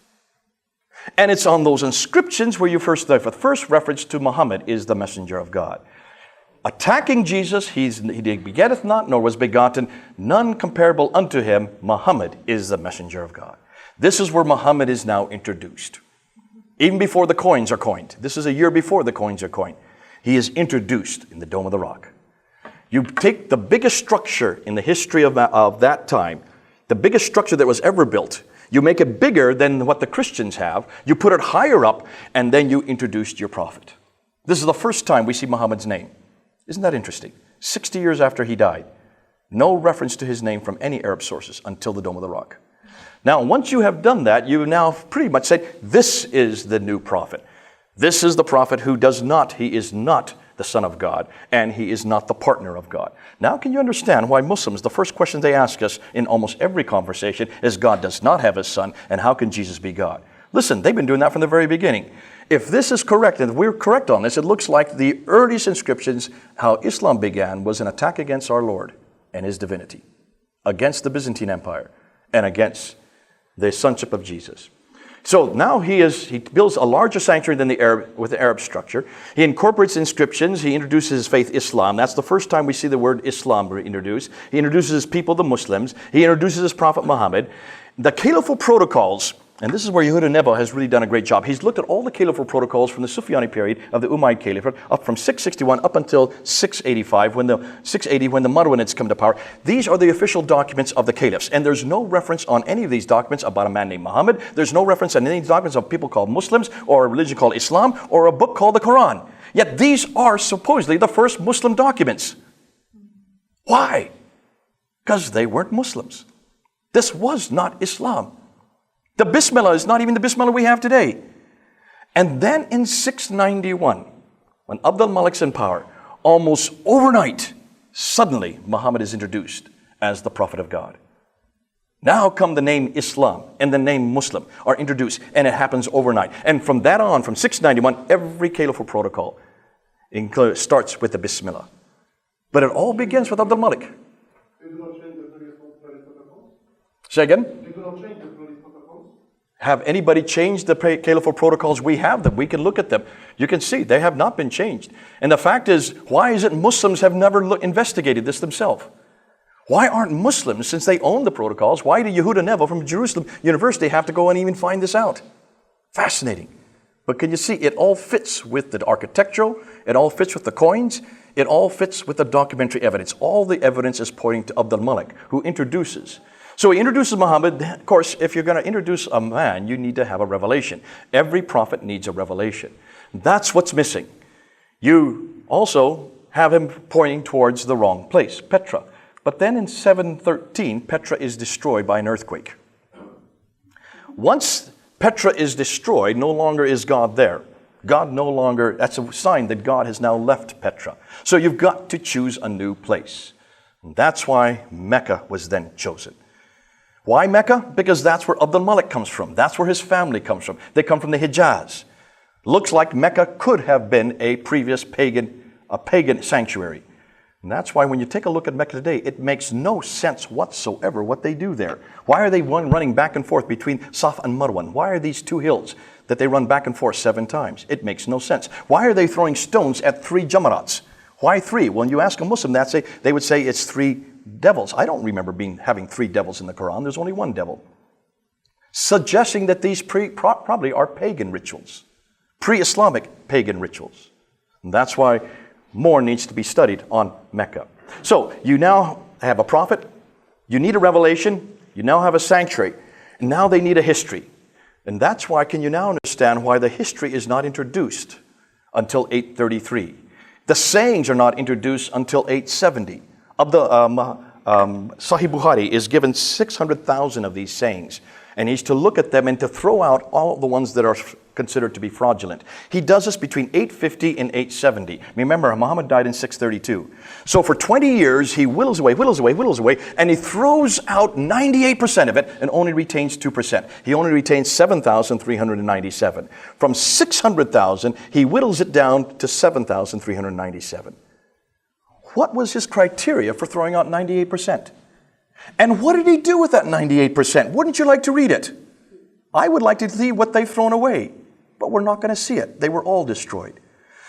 And it's on those inscriptions where the first reference to Muhammad is the messenger of God. Attacking Jesus, he begetteth not, nor was begotten, none comparable unto him. Muhammad is the messenger of God. This is where Muhammad is now introduced. Even before the coins are coined. This is a year before the coins are coined. He is introduced in the Dome of the Rock. You take the biggest structure in the history of that time, the biggest structure that was ever built, you make it bigger than what the Christians have, you put it higher up, and then you introduced your prophet. This is the first time we see Muhammad's name. Isn't that interesting? 60 years after he died, no reference to his name from any Arab sources until the Dome of the Rock. Now, once you have done that, you now pretty much say, this is the new prophet. This is the prophet he is not the Son of God, and he is not the partner of God. Now, can you understand why Muslims, the first question they ask us in almost every conversation is, God does not have his son, and how can Jesus be God? Listen, they've been doing that from the very beginning. If this is correct, and we're correct on this, it looks like the earliest inscriptions, how Islam began, was an attack against our Lord and his divinity, against the Byzantine Empire, and against the sonship of Jesus. So now he builds a larger sanctuary than with the Arab structure. He incorporates inscriptions. He introduces his faith, Islam. That's the first time we see the word Islam introduced. He introduces his people, the Muslims. He introduces his prophet Muhammad. The caliphal protocols, and this is where Yehuda Nevo has really done a great job. He's looked at all the caliphal protocols from the Sufyani period of the Umayyad Caliphate up from 661 up until 685 when the Marwanids come to power. These are the official documents of the caliphs, and there's no reference on any of these documents about a man named Muhammad. There's no reference on any of these documents of people called Muslims or a religion called Islam or a book called the Quran. Yet these are supposedly the first Muslim documents. Why? Because they weren't Muslims. This was not Islam. The Bismillah is not even the Bismillah we have today. And then in 691, when Abdul Malik's in power, almost overnight, suddenly Muhammad is introduced as the prophet of God. Now come the name Islam and the name Muslim are introduced, and it happens overnight. And from that on, from 691, every caliphal protocol starts with the Bismillah. But it all begins with Abdul Malik. Say again? Have anybody changed the caliphal protocols? We have them. We can look at them. You can see they have not been changed. And the fact is, why is it Muslims have never investigated this themselves? Why aren't Muslims, since they own the protocols, why do Yehuda Nevo from Jerusalem University have to go and even find this out? Fascinating. But can you see, it all fits with the architectural, it all fits with the coins, it all fits with the documentary evidence. All the evidence is pointing to Abdul Malik, who introduces. So he introduces Muhammad. Of course, if you're going to introduce a man, you need to have a revelation. Every prophet needs a revelation. That's what's missing. You also have him pointing towards the wrong place, Petra. But then in 713, Petra is destroyed by an earthquake. Once Petra is destroyed, no longer is God there. God no longer, that's a sign that God has now left Petra. So you've got to choose a new place. And that's why Mecca was then chosen. Why Mecca? Because that's where Abdul Malik comes from. That's where his family comes from. They come from the Hijaz. Looks like Mecca could have been a previous pagan sanctuary. And that's why when you take a look at Mecca today, it makes no sense whatsoever what they do there. Why are they running back and forth between Safa and Marwan? Why are these two hills that they run back and forth 7 times? It makes no sense. Why are they throwing stones at 3 jamarats? Why 3? When you ask a Muslim that, they would say it's 3 devils. I don't remember having 3 devils in the Quran. There's only 1 devil. Suggesting that these probably are pagan rituals. Pre-Islamic pagan rituals. And that's why more needs to be studied on Mecca. So you now have a prophet, you need a revelation, you now have a sanctuary, and now they need a history. And that's why, can you now understand why the history is not introduced until 833? The sayings are not introduced until 870. Of the Sahih Bukhari is given 600,000 of these sayings. And he's to look at them and to throw out all the ones that are considered to be fraudulent. He does this between 850 and 870. Remember, Muhammad died in 632. So for 20 years, he whittles away, and he throws out 98% of it and only retains 2%. He only retains 7,397. From 600,000, he whittles it down to 7,397. What was his criteria for throwing out 98%? And what did he do with that 98%? Wouldn't you like to read it? I would like to see what they've thrown away, but we're not going to see it. They were all destroyed.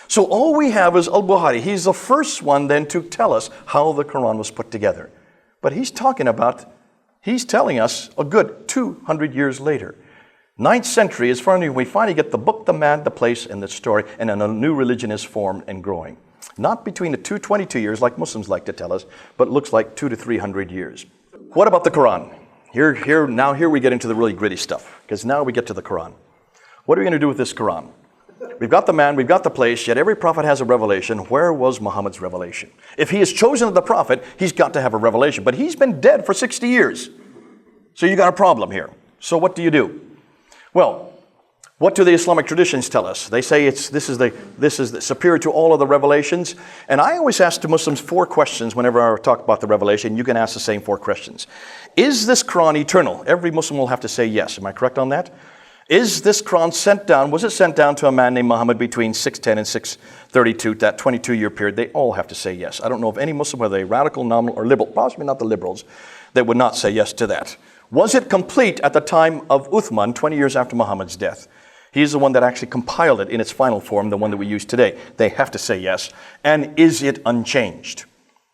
So all we have is Al-Bukhari. He's the first one then to tell us how the Quran was put together. But he's telling us a good 200 years later. 9th century is when we finally get the book, the man, the place, and the story, and then a new religion is formed and growing. Not between the 222 years like Muslims like to tell us, but looks like 200 to 300 years. What about the Quran? Here we get into the really gritty stuff, because now we get to the Quran. What are we going to do with this Quran? We've got the man, we've got the place, yet every prophet has a revelation. Where was Muhammad's revelation? If he is chosen as the prophet, he's got to have a revelation. But he's been dead for 60 years. So you got a problem here. So what do you do? Well, what do the Islamic traditions tell us? They say this is superior to all of the revelations. And I always ask the Muslims 4 questions whenever I talk about the revelation. You can ask the same 4 questions. Is this Quran eternal? Every Muslim will have to say yes. Am I correct on that? Is this Quran sent down? Was it sent down to a man named Muhammad between 610 and 632, that 22-year period? They all have to say yes. I don't know of any Muslim, whether they're radical, nominal, or liberal, possibly not the liberals, that would not say yes to that. Was it complete at the time of Uthman, 20 years after Muhammad's death? He's the one that actually compiled it in its final form, the one that we use today. They have to say yes. And is it unchanged?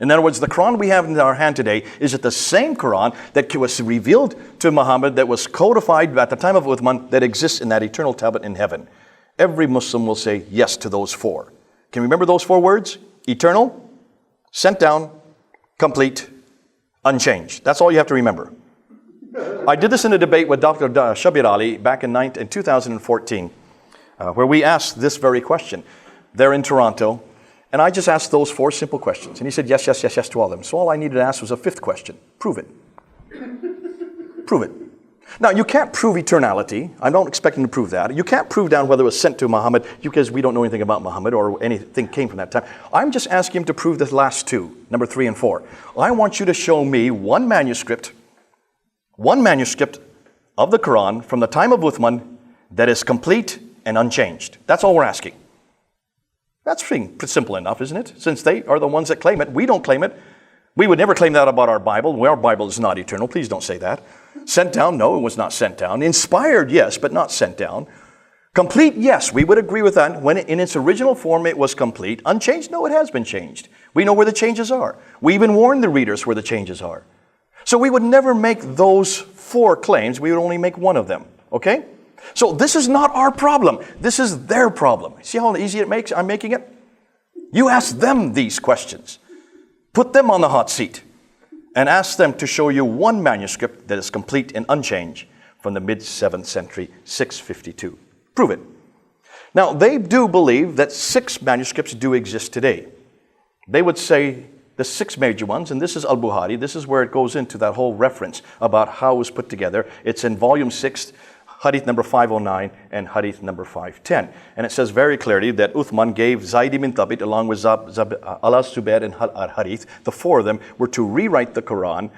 In other words, the Quran we have in our hand today, is it the same Quran that was revealed to Muhammad, that was codified at the time of Uthman, that exists in that eternal tablet in heaven? Every Muslim will say yes to those 4. Can you remember those 4 words? Eternal, sent down, complete, unchanged. That's all you have to remember. I did this in a debate with Dr. Shabir Ali back in 2014, where we asked this very question. They're in Toronto, and I just asked those 4 simple questions. And he said yes, yes, yes, yes to all of them. So all I needed to ask was a 5th question. Prove it. Prove it. Now, you can't prove eternality. I don't expect him to prove that. You can't prove down whether it was sent to Muhammad, because we don't know anything about Muhammad or anything came from that time. I'm just asking him to prove the last 2, number 3 and 4. I want you to show me one manuscript of the Quran from the time of Uthman that is complete and unchanged. That's all we're asking. That's pretty simple enough, isn't it? Since they are the ones that claim it, we don't claim it. We would never claim that about our Bible. Our Bible is not eternal. Please don't say that. Sent down? No, it was not sent down. Inspired? Yes, but not sent down. Complete? Yes, we would agree with that. When in its original form it was complete. Unchanged? No, it has been changed. We know where the changes are. We even warn the readers where the changes are. So we would never make those 4 claims. We would only make one of them. Okay? So this is not our problem. This is their problem. See how easy it makes? I'm making it? You ask them these questions. Put them on the hot seat and ask them to show you one manuscript that is complete and unchanged from the mid-7th century, 652. Prove it. Now, they do believe that 6 manuscripts do exist today. They would say the 6 major ones, and this is Al-Bukhari. This is where it goes into that whole reference about how it was put together. It's in volume 6, hadith number 509 and hadith number 510. And it says very clearly that Uthman gave Zayd ibn Thabit along with Al-Zubair and Al-Harith, the 4 of them, were to rewrite the Quran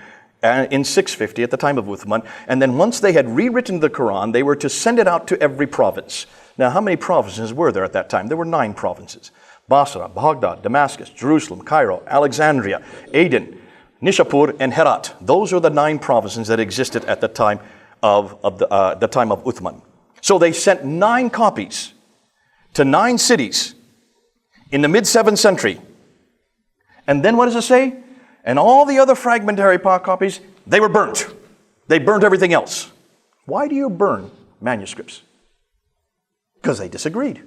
in 650 at the time of Uthman. And then once they had rewritten the Quran, they were to send it out to every province. Now, how many provinces were there at that time? There were 9 provinces. Basra, Baghdad, Damascus, Jerusalem, Cairo, Alexandria, Aden, Nishapur, and Herat. Those are the 9 provinces that existed at the time of Uthman. So they sent 9 copies to 9 cities in the mid-7th century. And then what does it say? And all the other fragmentary copies, they were burnt. They burnt everything else. Why do you burn manuscripts? Because they disagreed.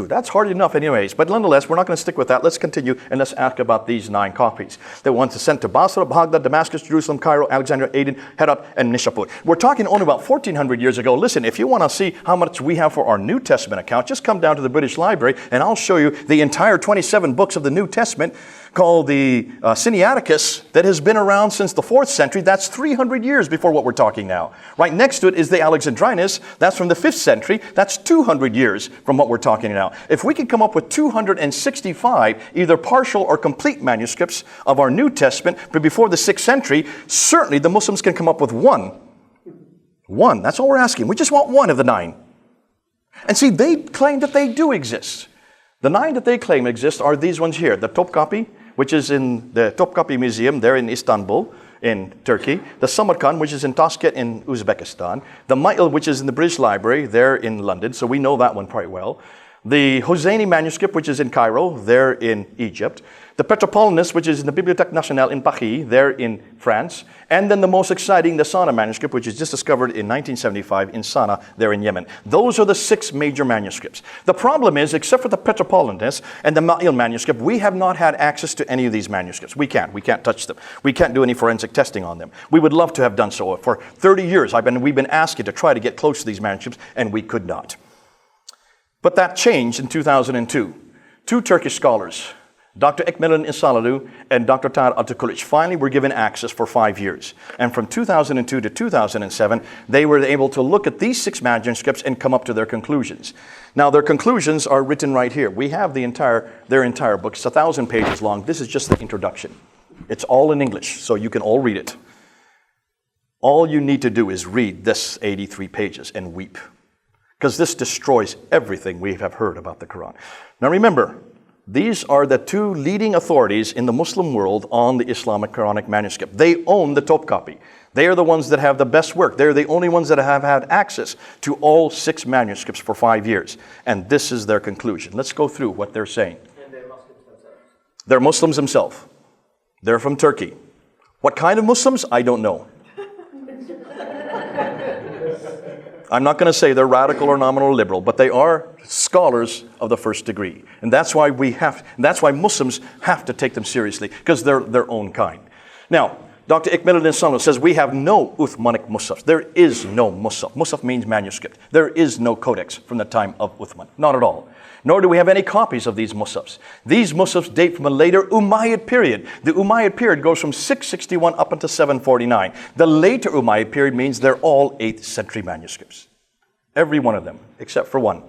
That's hard enough anyways. But nonetheless, we're not going to stick with that. Let's continue and let's ask about these 9 copies. The ones sent to Basra, Baghdad, Damascus, Jerusalem, Cairo, Alexandria, Aden, Herat, and Nishapur. We're talking only about 1,400 years ago. Listen, if you want to see how much we have for our New Testament account, just come down to the British Library and I'll show you the entire 27 books of the New Testament called the Sinaiticus that has been around since the 4th century. That's 300 years before what we're talking now. Right next to it is the Alexandrinus. That's from the 5th century. That's 200 years from what we're talking now. If we could come up with 265 either partial or complete manuscripts of our New Testament but before the 6th century, certainly the Muslims can come up with one. One. That's all we're asking. We just want one of the 9. And see, they claim that they do exist. The 9 that they claim exist are these ones here. The Topkapi, which is in the Topkapi Museum there in Istanbul, in Turkey. The Samarkand, which is in Tashkent in Uzbekistan. The Ma'il, which is in the British Library there in London. So we know that one quite well. The Hosseini manuscript, which is in Cairo, there in Egypt. The Petropolitanus, which is in the Bibliothèque Nationale in Paris, there in France. And then the most exciting, the Sana manuscript, which is just discovered in 1975 in Sana, there in Yemen. Those are the 6 major manuscripts. The problem is, except for the Petropolitanus and the Ma'il manuscript, we have not had access to any of these manuscripts. We can't touch them. We can't do any forensic testing on them. We would love to have done so. For 30 years, we've been asking to try to get close to these manuscripts, and we could not. But that changed in 2002. 2 Turkish scholars, Dr. Ekmelin İnsalıoğlu and Dr. Tahir Atakuluç, finally were given access for 5 years. And from 2002 to 2007, they were able to look at these 6 manuscripts and come up to their conclusions. Now, their conclusions are written right here. We have their entire book. It's 1,000 pages long. This is just the introduction. It's all in English, so you can all read it. All you need to do is read this 83 pages and weep. Because this destroys everything we have heard about the Quran. Now remember, these are the 2 leading authorities in the Muslim world on the Islamic Quranic manuscript. They own the Topkapi. They are the ones that have the best work. They're the only ones that have had access to all 6 manuscripts for 5 years. And this is their conclusion. Let's go through what they're saying. And they're Muslims themselves. They're Muslims themselves. They're from Turkey. What kind of Muslims? I don't know. I'm not going to say they're radical or nominal liberal, but they are scholars of the first degree. And that's why Muslims have to take them seriously, because they're their own kind. Now, Dr. Ekmelin İnsalıoğlu says we have no Uthmanic Musaf. There is no Musaf. Musaf means manuscript. There is no codex from the time of Uthman. Not at all. Nor do we have any copies of these Musafs. These Musafs date from a later Umayyad period. The Umayyad period goes from 661 up until 749. The later Umayyad period means they're all 8th century manuscripts. Every one of them, except for one.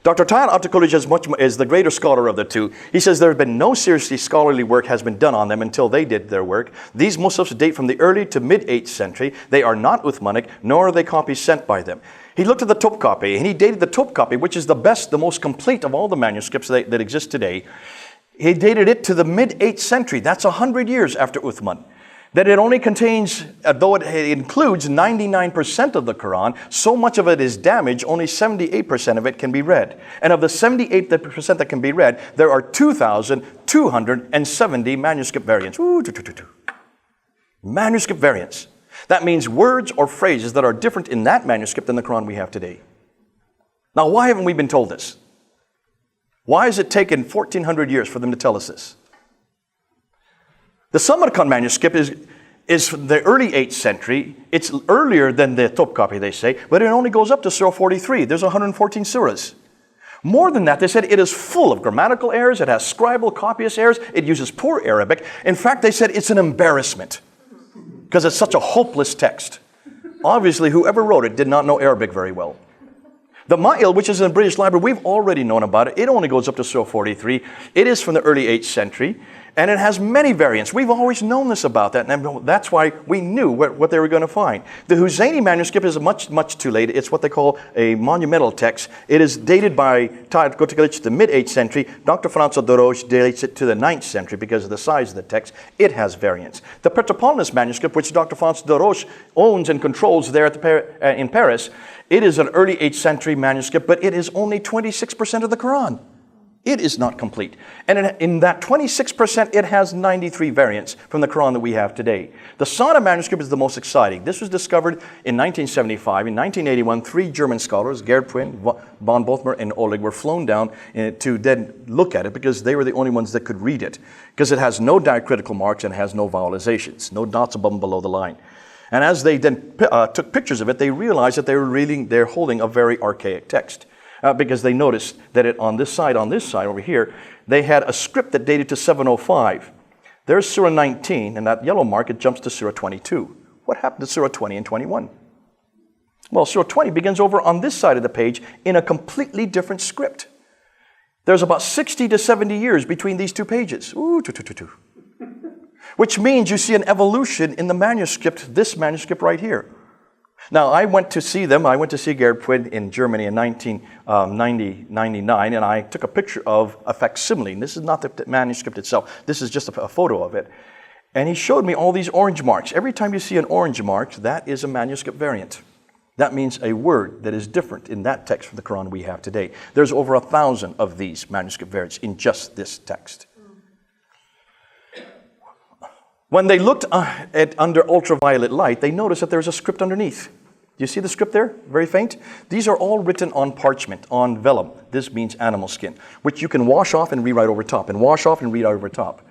Dr. Tahir Atakuluç is the greater scholar of the 2. He says there has been no seriously scholarly work has been done on them until they did their work. These Musafs date from the early to mid-8th century. They are not Uthmanic, nor are they copies sent by them. He looked at the Topkapi, and he dated the Topkapi, which is the best, the most complete of all the manuscripts that exist today. He dated it to the mid-8th century. That's 100 years after Uthman. That it only contains, though it includes 99% of the Quran, so much of it is damaged, only 78% of it can be read. And of the 78% that can be read, there are 2,270 manuscript variants. Manuscript variants. That means words or phrases that are different in that manuscript than the Quran we have today. Now, why haven't we been told this? Why has it taken 1,400 years for them to tell us this? The Samarkand manuscript is from the early 8th century. It's earlier than the Topkapi, they say, but it only goes up to Surah 43. There's 114 surahs. More than that, they said it is full of grammatical errors, it has scribal, copyist errors, it uses poor Arabic. In fact, they said it's an embarrassment because it's such a hopeless text. Obviously, whoever wrote it did not know Arabic very well. The Ma'il, which is in the British Library, we've already known about it. It only goes up to Surah 43. It is from the early 8th century, and it has many variants. We've always known this about that, and that's why we knew what they were going to find. The Husayni manuscript is much too late. It's what they call a monumental text. It is dated by to the mid-8th century. Dr. François Doroche dates it to the 9th century because of the size of the text. It has variants. The Petropolitan manuscript, which Dr. François Doroche owns and controls there at in Paris, it is an early 8th century manuscript, but it is only 26% of the Quran. It is not complete. And in that 26%, it has 93 variants from the Quran that we have today. The Sada manuscript is the most exciting. This was discovered in 1975. In 1981, 3 German scholars, Gerd Pwin, von Bothmer, and Oleg, were flown down to then look at it because they were the only ones that could read it. Because it has no diacritical marks and has no vowelizations, no dots above and below the line. And as they then took pictures of it, they realized that they're holding a very archaic text. Because they noticed that on this side over here, they had a script that dated to 705. There's Surah 19, and that yellow mark, it jumps to Surah 22. What happened to Surah 20 and 21? Well, Surah 20 begins over on this side of the page in a completely different script. There's about 60 to 70 years between these two pages. Which means you see an evolution in the manuscript, this manuscript right here. Now, I went to see them. I went to see Gerd Pwin in Germany in 1999, and I took a picture of a facsimile. This is not the manuscript itself. This is just a photo of it. And he showed me all these orange marks. Every time you see an orange mark, that is a manuscript variant. That means a word that is different in that text from the Quran we have today. There's over 1,000 of these manuscript variants in just this text. When they looked at under ultraviolet light, they noticed that there's a script underneath. Do you see the script there? Very faint. These are all written on parchment, on vellum. This means animal skin, which you can wash off and rewrite over top, and wash off and rewrite over top.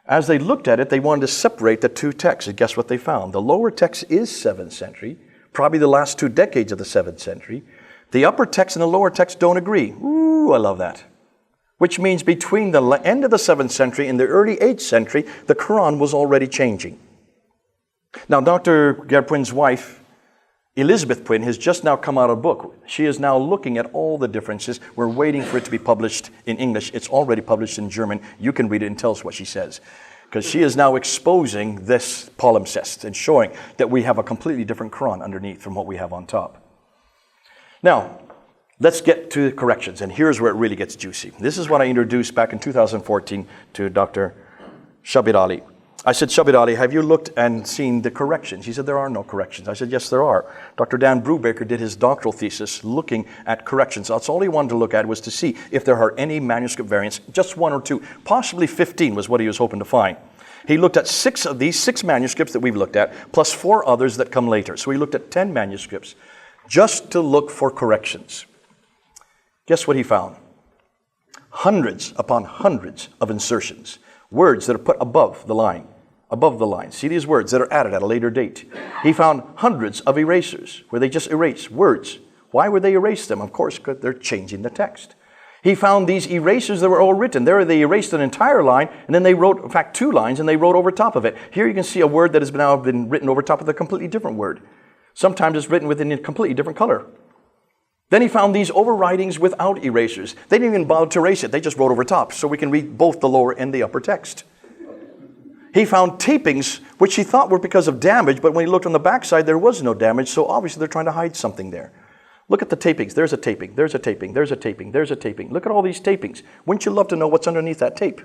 As they looked at it, they wanted to separate the two texts, and guess what they found? The lower text is 7th century, probably the last 2 decades of the 7th century. The upper text and the lower text don't agree. Ooh, I love that. Which means between the end of the 7th century and the early 8th century, the Quran was already changing. Now, Dr. Gerd Pwin's wife, Elizabeth Pwin, has just now come out of a book. She is now looking at all the differences. We're waiting for it to be published in English. It's already published in German. You can read it and tell us what she says. Because she is now exposing this palimpsest and showing that we have a completely different Quran underneath from what we have on top. Now, let's get to the corrections, and here's where it really gets juicy. This is what I introduced back in 2014 to Dr. Shabir Ali. I said, Shabir Ali, have you looked and seen the corrections? He said, there are no corrections. I said, yes, there are. Dr. Dan Brubaker did his doctoral thesis looking at corrections. That's all he wanted to look at, was to see if there are any manuscript variants, just 1 or 2, possibly 15 was what he was hoping to find. He looked at 6 of these 6 manuscripts that we've looked at, plus 4 others that come later. So he looked at 10 manuscripts just to look for corrections. Guess what he found? Hundreds upon hundreds of insertions, words that are put above the line. Above the line. See these words that are added at a later date. He found hundreds of erasers where they just erase words. Why would they erase them? Of course, because they're changing the text. He found these erasers that were all written. There they erased an entire line, and then they wrote, in fact, 2 lines, and they wrote over top of it. Here you can see a word that has now been written over top of a completely different word. Sometimes it's written within a completely different color. Then he found these overwritings without erasers. They didn't even bother to erase it. They just wrote over top, so we can read both the lower and the upper text. He found tapings, which he thought were because of damage, but when he looked on the backside, there was no damage, so obviously they're trying to hide something there. Look at the tapings. There's a taping, there's a taping, there's a taping, there's a taping. Look at all these tapings. Wouldn't you love to know what's underneath that tape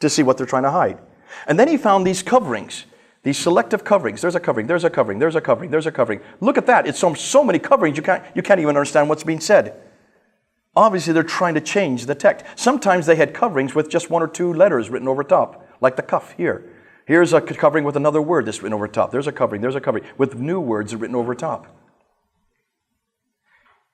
to see what they're trying to hide? And then he found these coverings. These selective coverings. There's a covering, there's a covering, there's a covering, there's a covering. Look at that. It's so many coverings you can't even understand what's being said. Obviously, they're trying to change the text. Sometimes they had coverings with just 1 or 2 letters written over top, like the kaf here. Here's a covering with another word that's written over top. There's a covering with new words written over top.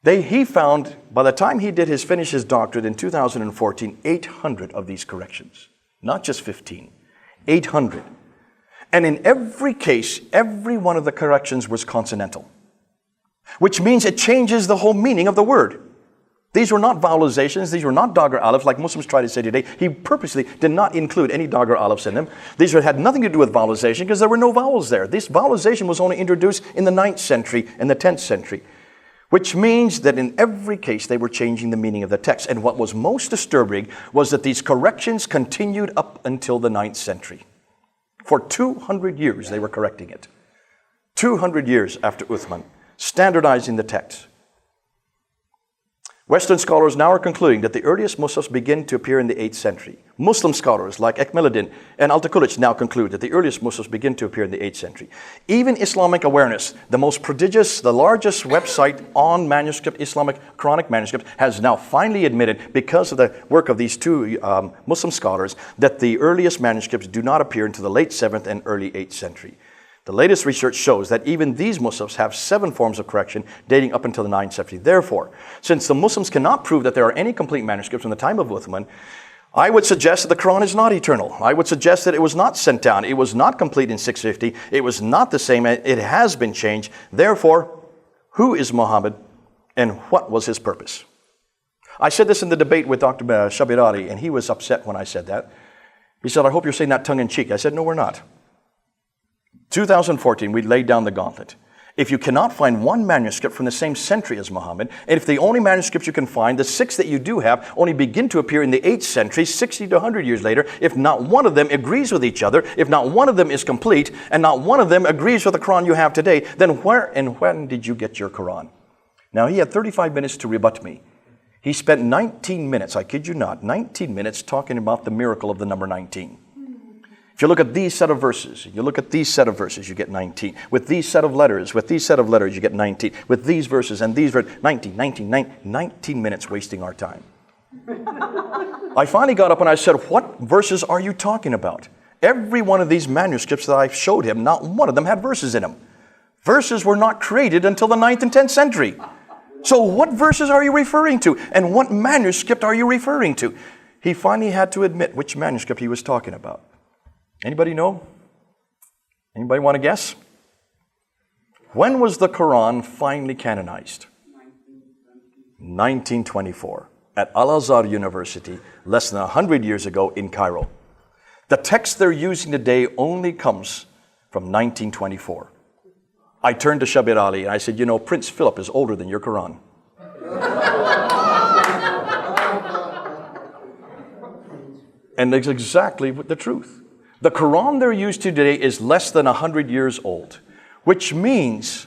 He found, by the time he finished his doctorate in 2014, 800 of these corrections. Not just 15, 800. And in every case, every one of the corrections was consonantal, which means it changes the whole meaning of the word. These were not vowelizations. These were not dagger alifs like Muslims try to say today. He purposely did not include any dagger alifs in them. These had nothing to do with vowelization because there were no vowels there. This vowelization was only introduced in the 9th century and the 10th century, which means that in every case they were changing the meaning of the text. And what was most disturbing was that these corrections continued up until the 9th century. For 200 years they were correcting it. 200 years after Uthman, standardizing the text. Western scholars now are concluding that the earliest Muslims begin to appear in the 8th century. Muslim scholars like Ekmeleddin and Al-Takulich now conclude that the earliest Muslims begin to appear in the 8th century. Even Islamic Awareness, the most prodigious, the largest website on manuscript, Islamic Quranic manuscripts, has now finally admitted, because of the work of these two Muslim scholars, that the earliest manuscripts do not appear until the late 7th and early 8th century. The latest research shows that even these Muslims have 7 forms of correction dating up until the 9th century. Therefore, since the Muslims cannot prove that there are any complete manuscripts from the time of Uthman, I would suggest that the Quran is not eternal. I would suggest that it was not sent down. It was not complete in 650. It was not the same. It has been changed. Therefore, who is Muhammad and what was his purpose? I said this in the debate with Dr. Shabir Ali, and he was upset when I said that. He said, I hope you're saying that tongue-in-cheek. I said, no, we're not. 2014, we laid down the gauntlet. If you cannot find one manuscript from the same century as Muhammad, and if the only manuscripts you can find, the 6 that you do have, only begin to appear in the 8th century, 60 to 100 years later, if not one of them agrees with each other, if not one of them is complete, and not one of them agrees with the Quran you have today, then where and when did you get your Quran? Now, he had 35 minutes to rebut me. He spent 19 minutes, I kid you not, 19 minutes talking about the miracle of the number 19. If you look at these set of verses, you look at these set of verses, you get 19. With these set of letters, you get 19. With these verses and these verses, 19 minutes wasting our time. I finally got up and I said, what verses are you talking about? Every one of these manuscripts that I showed him, not one of them had verses in them. Verses were not created until the 9th and 10th century. So what verses are you referring to? And what manuscript are you referring to? He finally had to admit which manuscript he was talking about. Anybody know? Anybody want to guess? When was the Quran finally canonized? 1924 at Al-Azhar University, less than 100 years ago in Cairo. The text they're using today only comes from 1924. I turned to Shabir Ali and I said, you know, Prince Philip is older than your Quran. And that's exactly the truth. The Quran they're used to today is less than 100 years old, which means,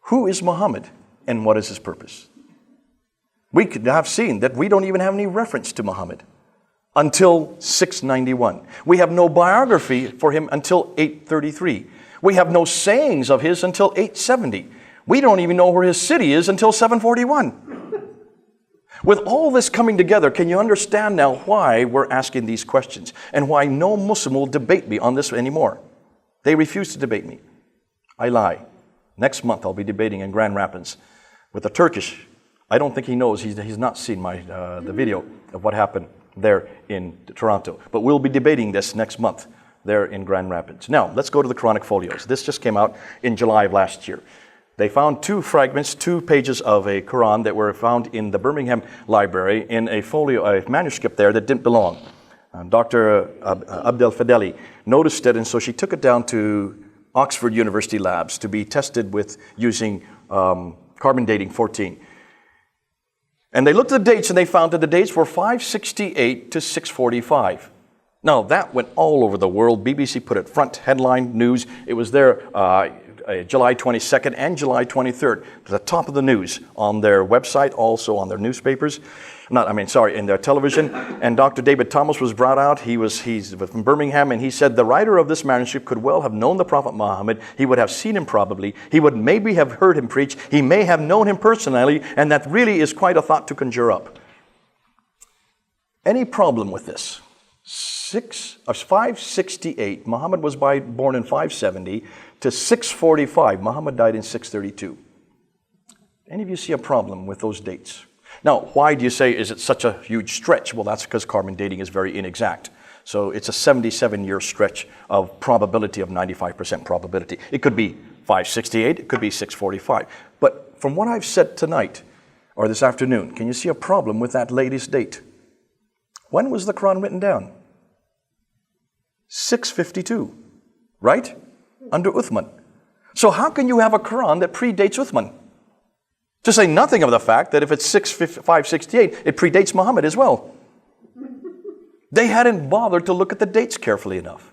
who is Muhammad and what is his purpose? We could have seen that we don't even have any reference to Muhammad until 691. We have no biography for him until 833. We have no sayings of his until 870. We don't even know where his city is until 741. With all this coming together, can you understand now why we're asking these questions and why no Muslim will debate me on this anymore? They refuse to debate me. I lie. Next month I'll be debating in Grand Rapids with a Turkish. I don't think he knows. He's not seen the video of what happened there in Toronto. But we'll be debating this next month there in Grand Rapids. Now, let's go to the Quranic folios. This just came out in July of last year. They found 2 fragments, 2 pages of a Quran that were found in the Birmingham Library in a folio, a manuscript there that didn't belong. Dr. Abdel Fadeli noticed it, and so she took it down to Oxford University labs to be tested with using carbon dating 14. And they looked at the dates and they found that the dates were 568 to 645. Now, that went all over the world. BBC put it front headline news. It was there July 22nd and July 23rd, to the top of the news on their website, also on their newspapers. In their television. And Dr. David Thomas was brought out. He's from Birmingham, and he said the writer of this manuscript could well have known the Prophet Muhammad. He would have seen him probably. He would maybe have heard him preach. He may have known him personally, and that really is quite a thought to conjure up. Any problem with this? 568, Muhammad was born in 570, to 645, Muhammad died in 632. Any of you see a problem with those dates? Now, why do you say, is it such a huge stretch? Well, that's because carbon dating is very inexact. So it's a 77-year stretch of probability of 95% probability. It could be 568, it could be 645. But from what I've said tonight, or this afternoon, can you see a problem with that latest date? When was the Quran written down? 652, right? Under Uthman. So how can you have a Quran that predates Uthman? To say nothing of the fact that if it's 568, it predates Muhammad as well. They hadn't bothered to look at the dates carefully enough.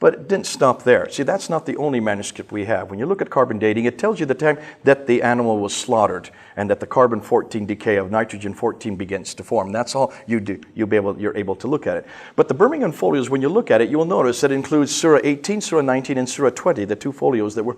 But it didn't stop there. See, that's not the only manuscript we have. When you look at carbon dating, it tells you the time that the animal was slaughtered and that the carbon-14 decay of nitrogen-14 begins to form. That's all you do. You're able to look at it. But the Birmingham folios, when you look at it, you will notice that it includes Surah 18, Surah 19, and Surah 20, the two folios that we're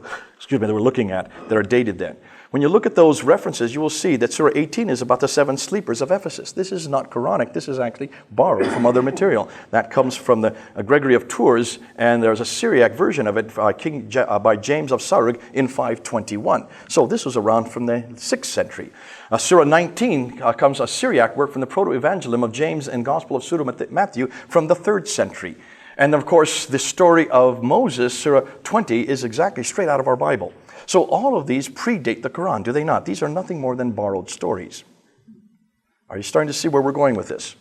looking at that are dated then. When you look at those references, you will see that Surah 18 is about the 7 sleepers of Ephesus. This is not Quranic. This is actually borrowed from other material. That comes from the Gregory of Tours, and there's a Syriac version of it by James of Sarug in 521. So this was around from the 6th century. Surah 19 comes a Syriac work from the Proto-Evangelium of James and Gospel of Pseudo-Matthew from the 3rd century. And of course, the story of Moses, Surah 20, is exactly straight out of our Bible. So all of these predate the Quran, do they not? These are nothing more than borrowed stories. Are you starting to see where we're going with this?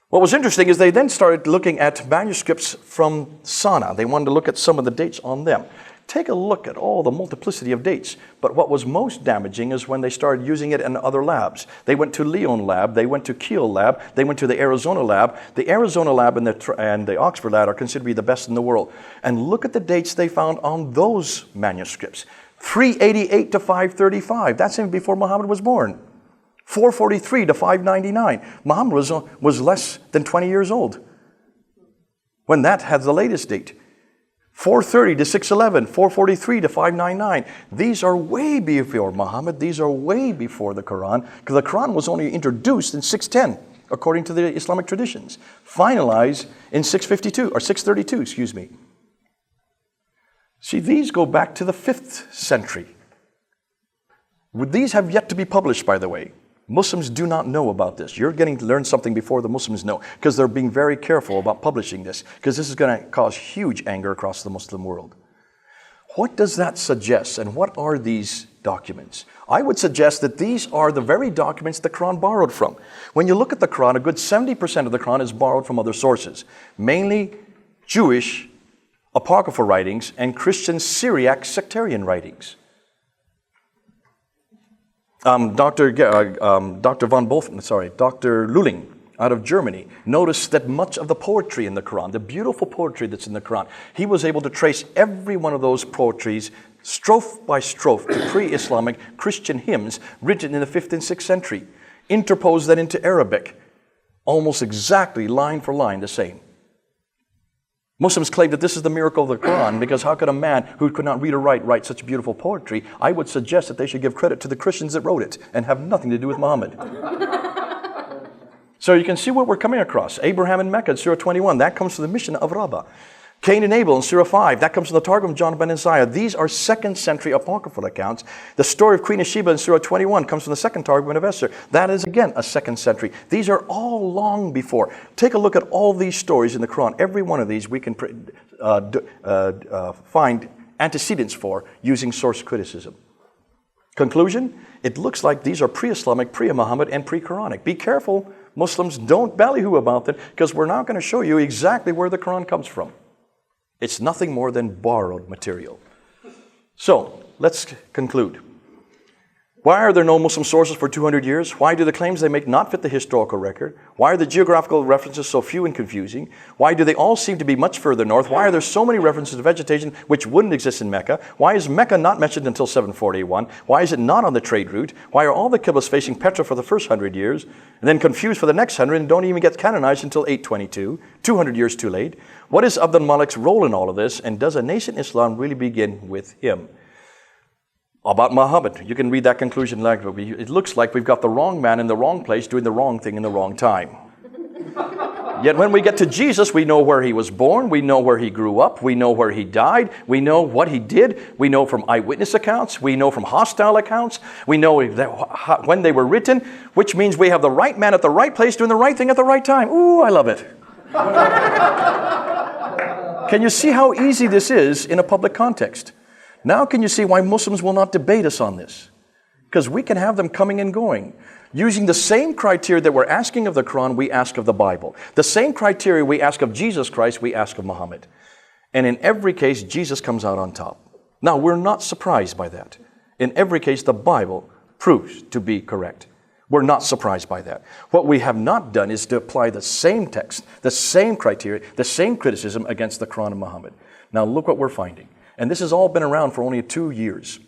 What was interesting is they then started looking at manuscripts from Sana. They wanted to look at some of the dates on them. Take a look at all the multiplicity of dates. But what was most damaging is when they started using it in other labs. They went to Lyon lab, they went to Kiel lab, they went to the Arizona lab. The Arizona lab and the Oxford lab are considered to be the best in the world. And look at the dates they found on those manuscripts. 388 to 535. That's even before Muhammad was born. 443 to 599. Muhammad was less than 20 years old when that had the latest date. 430 to 611, 443 to 599. These are way before Muhammad. These are way before the Quran, because the Quran was only introduced in 610, according to the Islamic traditions. Finalized in 652, or 632, excuse me. See, these go back to the 5th century. These have yet to be published, by the way. Muslims do not know about this. You're getting to learn something before the Muslims know, because they're being very careful about publishing this, because this is going to cause huge anger across the Muslim world. What does that suggest, and what are these documents? I would suggest that these are the very documents the Quran borrowed from. When you look at the Quran, a good 70% of the Quran is borrowed from other sources, mainly Jewish apocryphal writings and Christian Syriac sectarian writings. Dr. Luling out of Germany noticed that much of the poetry in the Quran, the beautiful poetry that's in the Quran, he was able to trace every one of those poetries strophe by strophe to pre-Islamic Christian hymns written in the 5th and 6th century, interpose that into Arabic, almost exactly line for line the same. Muslims claim that this is the miracle of the Quran, because how could a man who could not read or write such beautiful poetry? I would suggest that they should give credit to the Christians that wrote it and have nothing to do with Muhammad. So you can see what we're coming across. Abraham in Mecca in Surah 21, that comes from the mission of Rabbah. Cain and Abel in Surah 5, that comes from the Targum of John ben Isaiah. These are 2nd century apocryphal accounts. The story of Queen of Sheba in Surah 21 comes from the 2nd Targum of Esther. That is again a 2nd century. These are all long before. Take a look at all these stories in the Quran. Every one of these we can find antecedents for using source criticism. Conclusion, it looks like these are pre-Islamic, pre-Muhammad, and pre-Quranic. Be careful, Muslims, don't ballyhoo about them, because we're now going to show you exactly where the Quran comes from. It's nothing more than borrowed material. So, let's conclude. Why are there no Muslim sources for 200 years? Why do the claims they make not fit the historical record? Why are the geographical references so few and confusing? Why do they all seem to be much further north? Why are there so many references to vegetation which wouldn't exist in Mecca? Why is Mecca not mentioned until 741? Why is it not on the trade route? Why are all the Qiblas facing Petra for the first 100 years, and then confused for the next 100 and don't even get canonized until 822, 200 years too late? What is Abd al-Malik's role in all of this, and does a nascent Islam really begin with him? About Muhammad, you can read that conclusion later. It looks like we've got the wrong man in the wrong place doing the wrong thing in the wrong time. Yet when we get to Jesus, we know where he was born, we know where he grew up, we know where he died, we know what he did, we know from eyewitness accounts, we know from hostile accounts, we know when they were written, which means we have the right man at the right place doing the right thing at the right time. Ooh, I love it. Can you see how easy this is in a public context? Now can you see why Muslims will not debate us on this? because we can have them coming and going. Using the same criteria that we're asking of the Quran, we ask of the Bible. The same criteria we ask of Jesus Christ, we ask of Muhammad. And in every case, Jesus comes out on top. Now, we're not surprised by that. In every case, the Bible proves to be correct. We're not surprised by that. What we have not done is to apply the same text, the same criteria, the same criticism against the Quran and Muhammad. Now, look what we're finding. And this has all been around for only 2 years.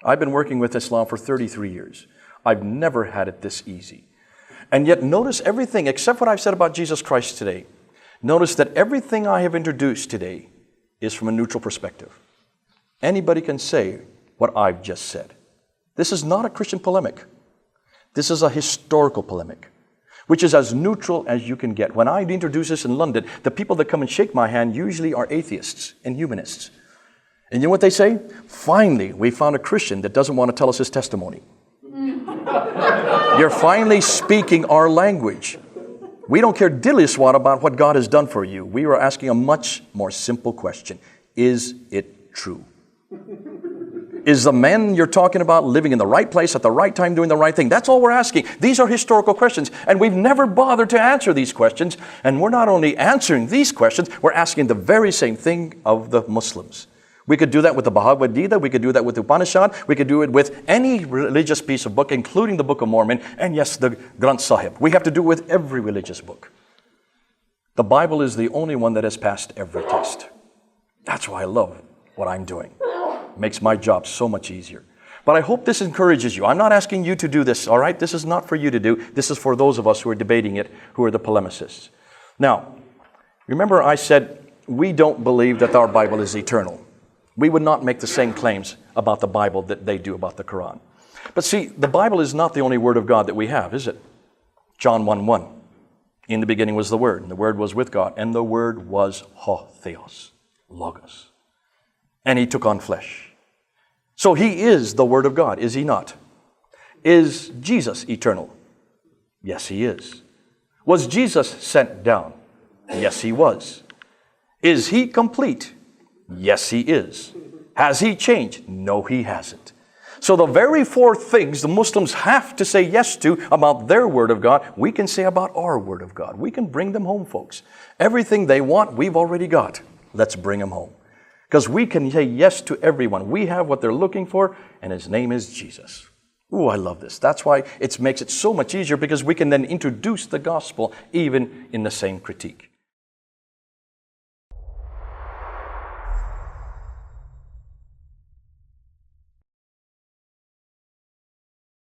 I've been working with Islam for 33 years. I've never had it this easy. And yet notice everything, except what I've said about Jesus Christ today. Notice that everything I have introduced today is from a neutral perspective. Anybody can say what I've just said. This is not a Christian polemic. This is a historical polemic, which is as neutral as you can get. When I introduce this in London, the people that come and shake my hand usually are atheists and humanists. And you know what they say? Finally, we found a Christian that doesn't want to tell us his testimony. You're finally speaking our language. We don't care diddly squat about what God has done for you. We are asking a much more simple question. Is it true? Is the man you're talking about living in the right place at the right time, doing the right thing? That's all we're asking. These are historical questions, and we've never bothered to answer these questions. And we're not only answering these questions, we're asking the very same thing of the Muslims. We could do that with the Bhagavad Gita, we could do that with the Upanishad, we could do it with any religious piece of book, including the Book of Mormon, and yes, the Granth Sahib. We have to do it with every religious book. The Bible is the only one that has passed every test. That's why I love what I'm doing. It makes my job so much easier. But I hope this encourages you. I'm not asking you to do this, all right? This is not for you to do. This is for those of us who are debating it, who are the polemicists. Now, remember I said we don't believe that our Bible is eternal. We would not make the same claims about the Bible that they do about the Quran. But see, the Bible is not the only Word of God that we have, is it? John 1:1. In the beginning was the Word, and the Word was with God, and the Word was Theos, Logos. And He took on flesh. So He is the Word of God, is He not? Is Jesus eternal? Yes, He is. Was Jesus sent down? Yes, He was. Is He complete? Yes, He is. Has He changed? No, He hasn't. So the very four things the Muslims have to say yes to about their Word of God, we can say about our Word of God. We can bring them home, folks. Everything they want, we've already got. Let's bring them home. Because we can say yes to everyone. We have what they're looking for, and His name is Jesus. Ooh, I love this. That's why it makes it so much easier, because we can then introduce the gospel even in the same critique.